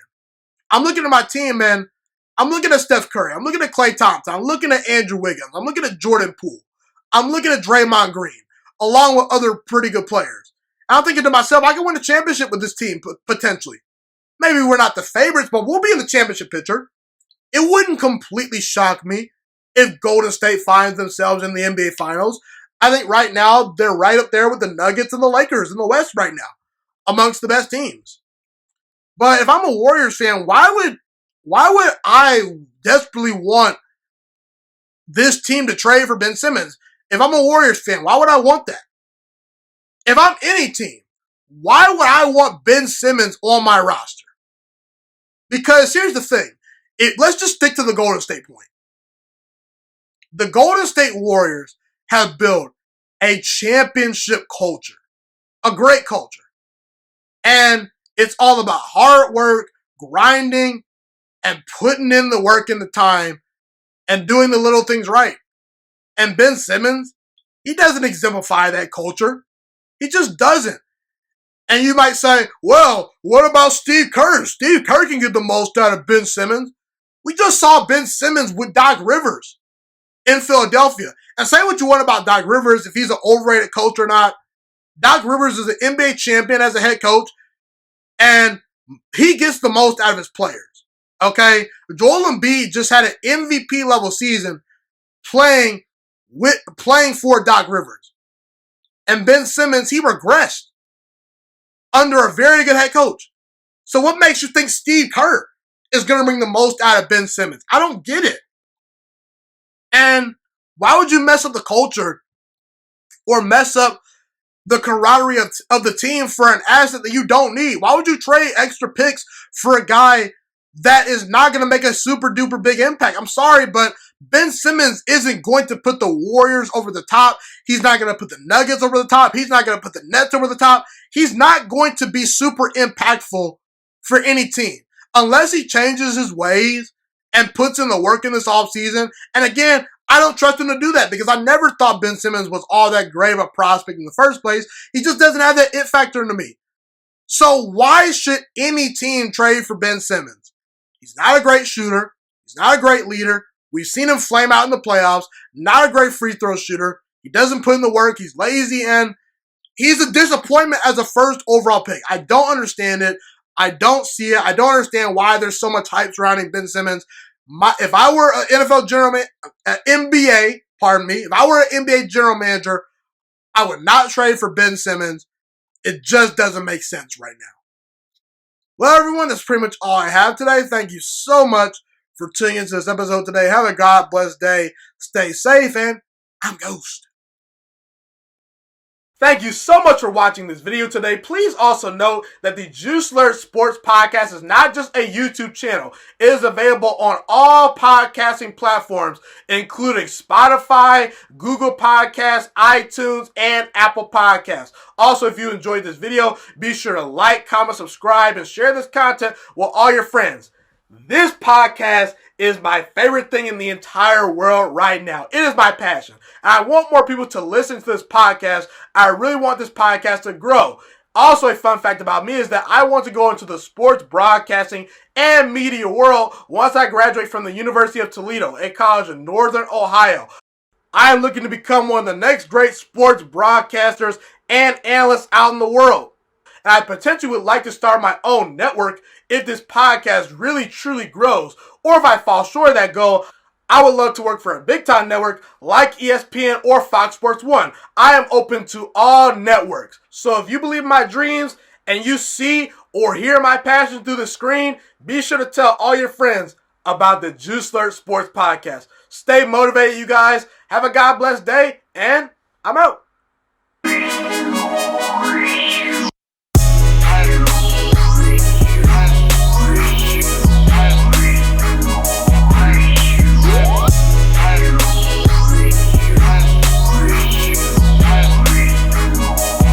I'm looking at my team, man. I'm looking at Steph Curry. I'm looking at Klay Thompson. I'm looking at Andrew Wiggins. I'm looking at Jordan Poole. I'm looking at Draymond Green, along with other pretty good players. And I'm thinking to myself, I can win a championship with this team, potentially. Maybe we're not the favorites, but we'll be in the championship picture. It wouldn't completely shock me if Golden State finds themselves in the NBA Finals. I think right now they're right up there with the Nuggets and the Lakers in the West right now, amongst the best teams. But if I'm a Warriors fan, why would I desperately want this team to trade for Ben Simmons? If I'm a Warriors fan, why would I want that? If I'm any team, why would I want Ben Simmons on my roster? Because here's the thing. Let's just stick to the Golden State point. The Golden State Warriors have built a championship culture, a great culture. And it's all about hard work, grinding, and putting in the work and the time and doing the little things right. And Ben Simmons, he doesn't exemplify that culture. He just doesn't. And you might say, well, what about Steve Kerr? Steve Kerr can get the most out of Ben Simmons. We just saw Ben Simmons with Doc Rivers in Philadelphia. And say what you want about Doc Rivers, if he's an overrated coach or not. Doc Rivers is an NBA champion as a head coach, and he gets the most out of his players. Okay? Joel Embiid just had an MVP level season playing for Doc Rivers. And Ben Simmons, he regressed under a very good head coach. So what makes you think Steve Kerr is going to bring the most out of Ben Simmons? I don't get it. And why would you mess up the culture or mess up the camaraderie of the team for an asset that you don't need? Why would you trade extra picks for a guy that is not going to make a super duper big impact? I'm sorry, but Ben Simmons isn't going to put the Warriors over the top. He's not going to put the Nuggets over the top. He's not going to put the Nets over the top. He's not going to be super impactful for any team unless he changes his ways and puts in the work in this offseason. And again, I don't trust him to do that because I never thought Ben Simmons was all that great of a prospect in the first place. He just doesn't have that it factor to me. So why should any team trade for Ben Simmons? He's not a great shooter. He's not a great leader. We've seen him flame out in the playoffs. Not a great free throw shooter. He doesn't put in the work. He's lazy, and he's a disappointment as a first overall pick. I don't understand it. I don't see it. I don't understand why there's so much hype surrounding Ben Simmons. If I were an NFL if I were an NBA general manager, I would not trade for Ben Simmons. It just doesn't make sense right now. Well, everyone, that's pretty much all I have today. Thank you so much for tuning into this episode today. Have a God blessed day. Stay safe, and I'm Ghost. Thank you so much for watching this video today. Please also note that the Juiciest Sports Podcast is not just a YouTube channel. It is available on all podcasting platforms, including Spotify, Google Podcasts, iTunes, and Apple Podcasts. Also, if you enjoyed this video, be sure to like, comment, subscribe, and share this content with all your friends. This podcast is my favorite thing in the entire world right now. It is my passion. And I want more people to listen to this podcast. I really want this podcast to grow. Also, a fun fact about me is that I want to go into the sports broadcasting and media world once I graduate from the University of Toledo, a college in Northern Ohio. I am looking to become one of the next great sports broadcasters and analysts out in the world. And I potentially would like to start my own network if this podcast really truly grows. Or if I fall short of that goal, I would love to work for a big time network like ESPN or Fox Sports 1. I am open to all networks. So if you believe in my dreams and you see or hear my passion through the screen, be sure to tell all your friends about the Juiciest Sports Podcast. Stay motivated, you guys. Have a God blessed day, and I'm out.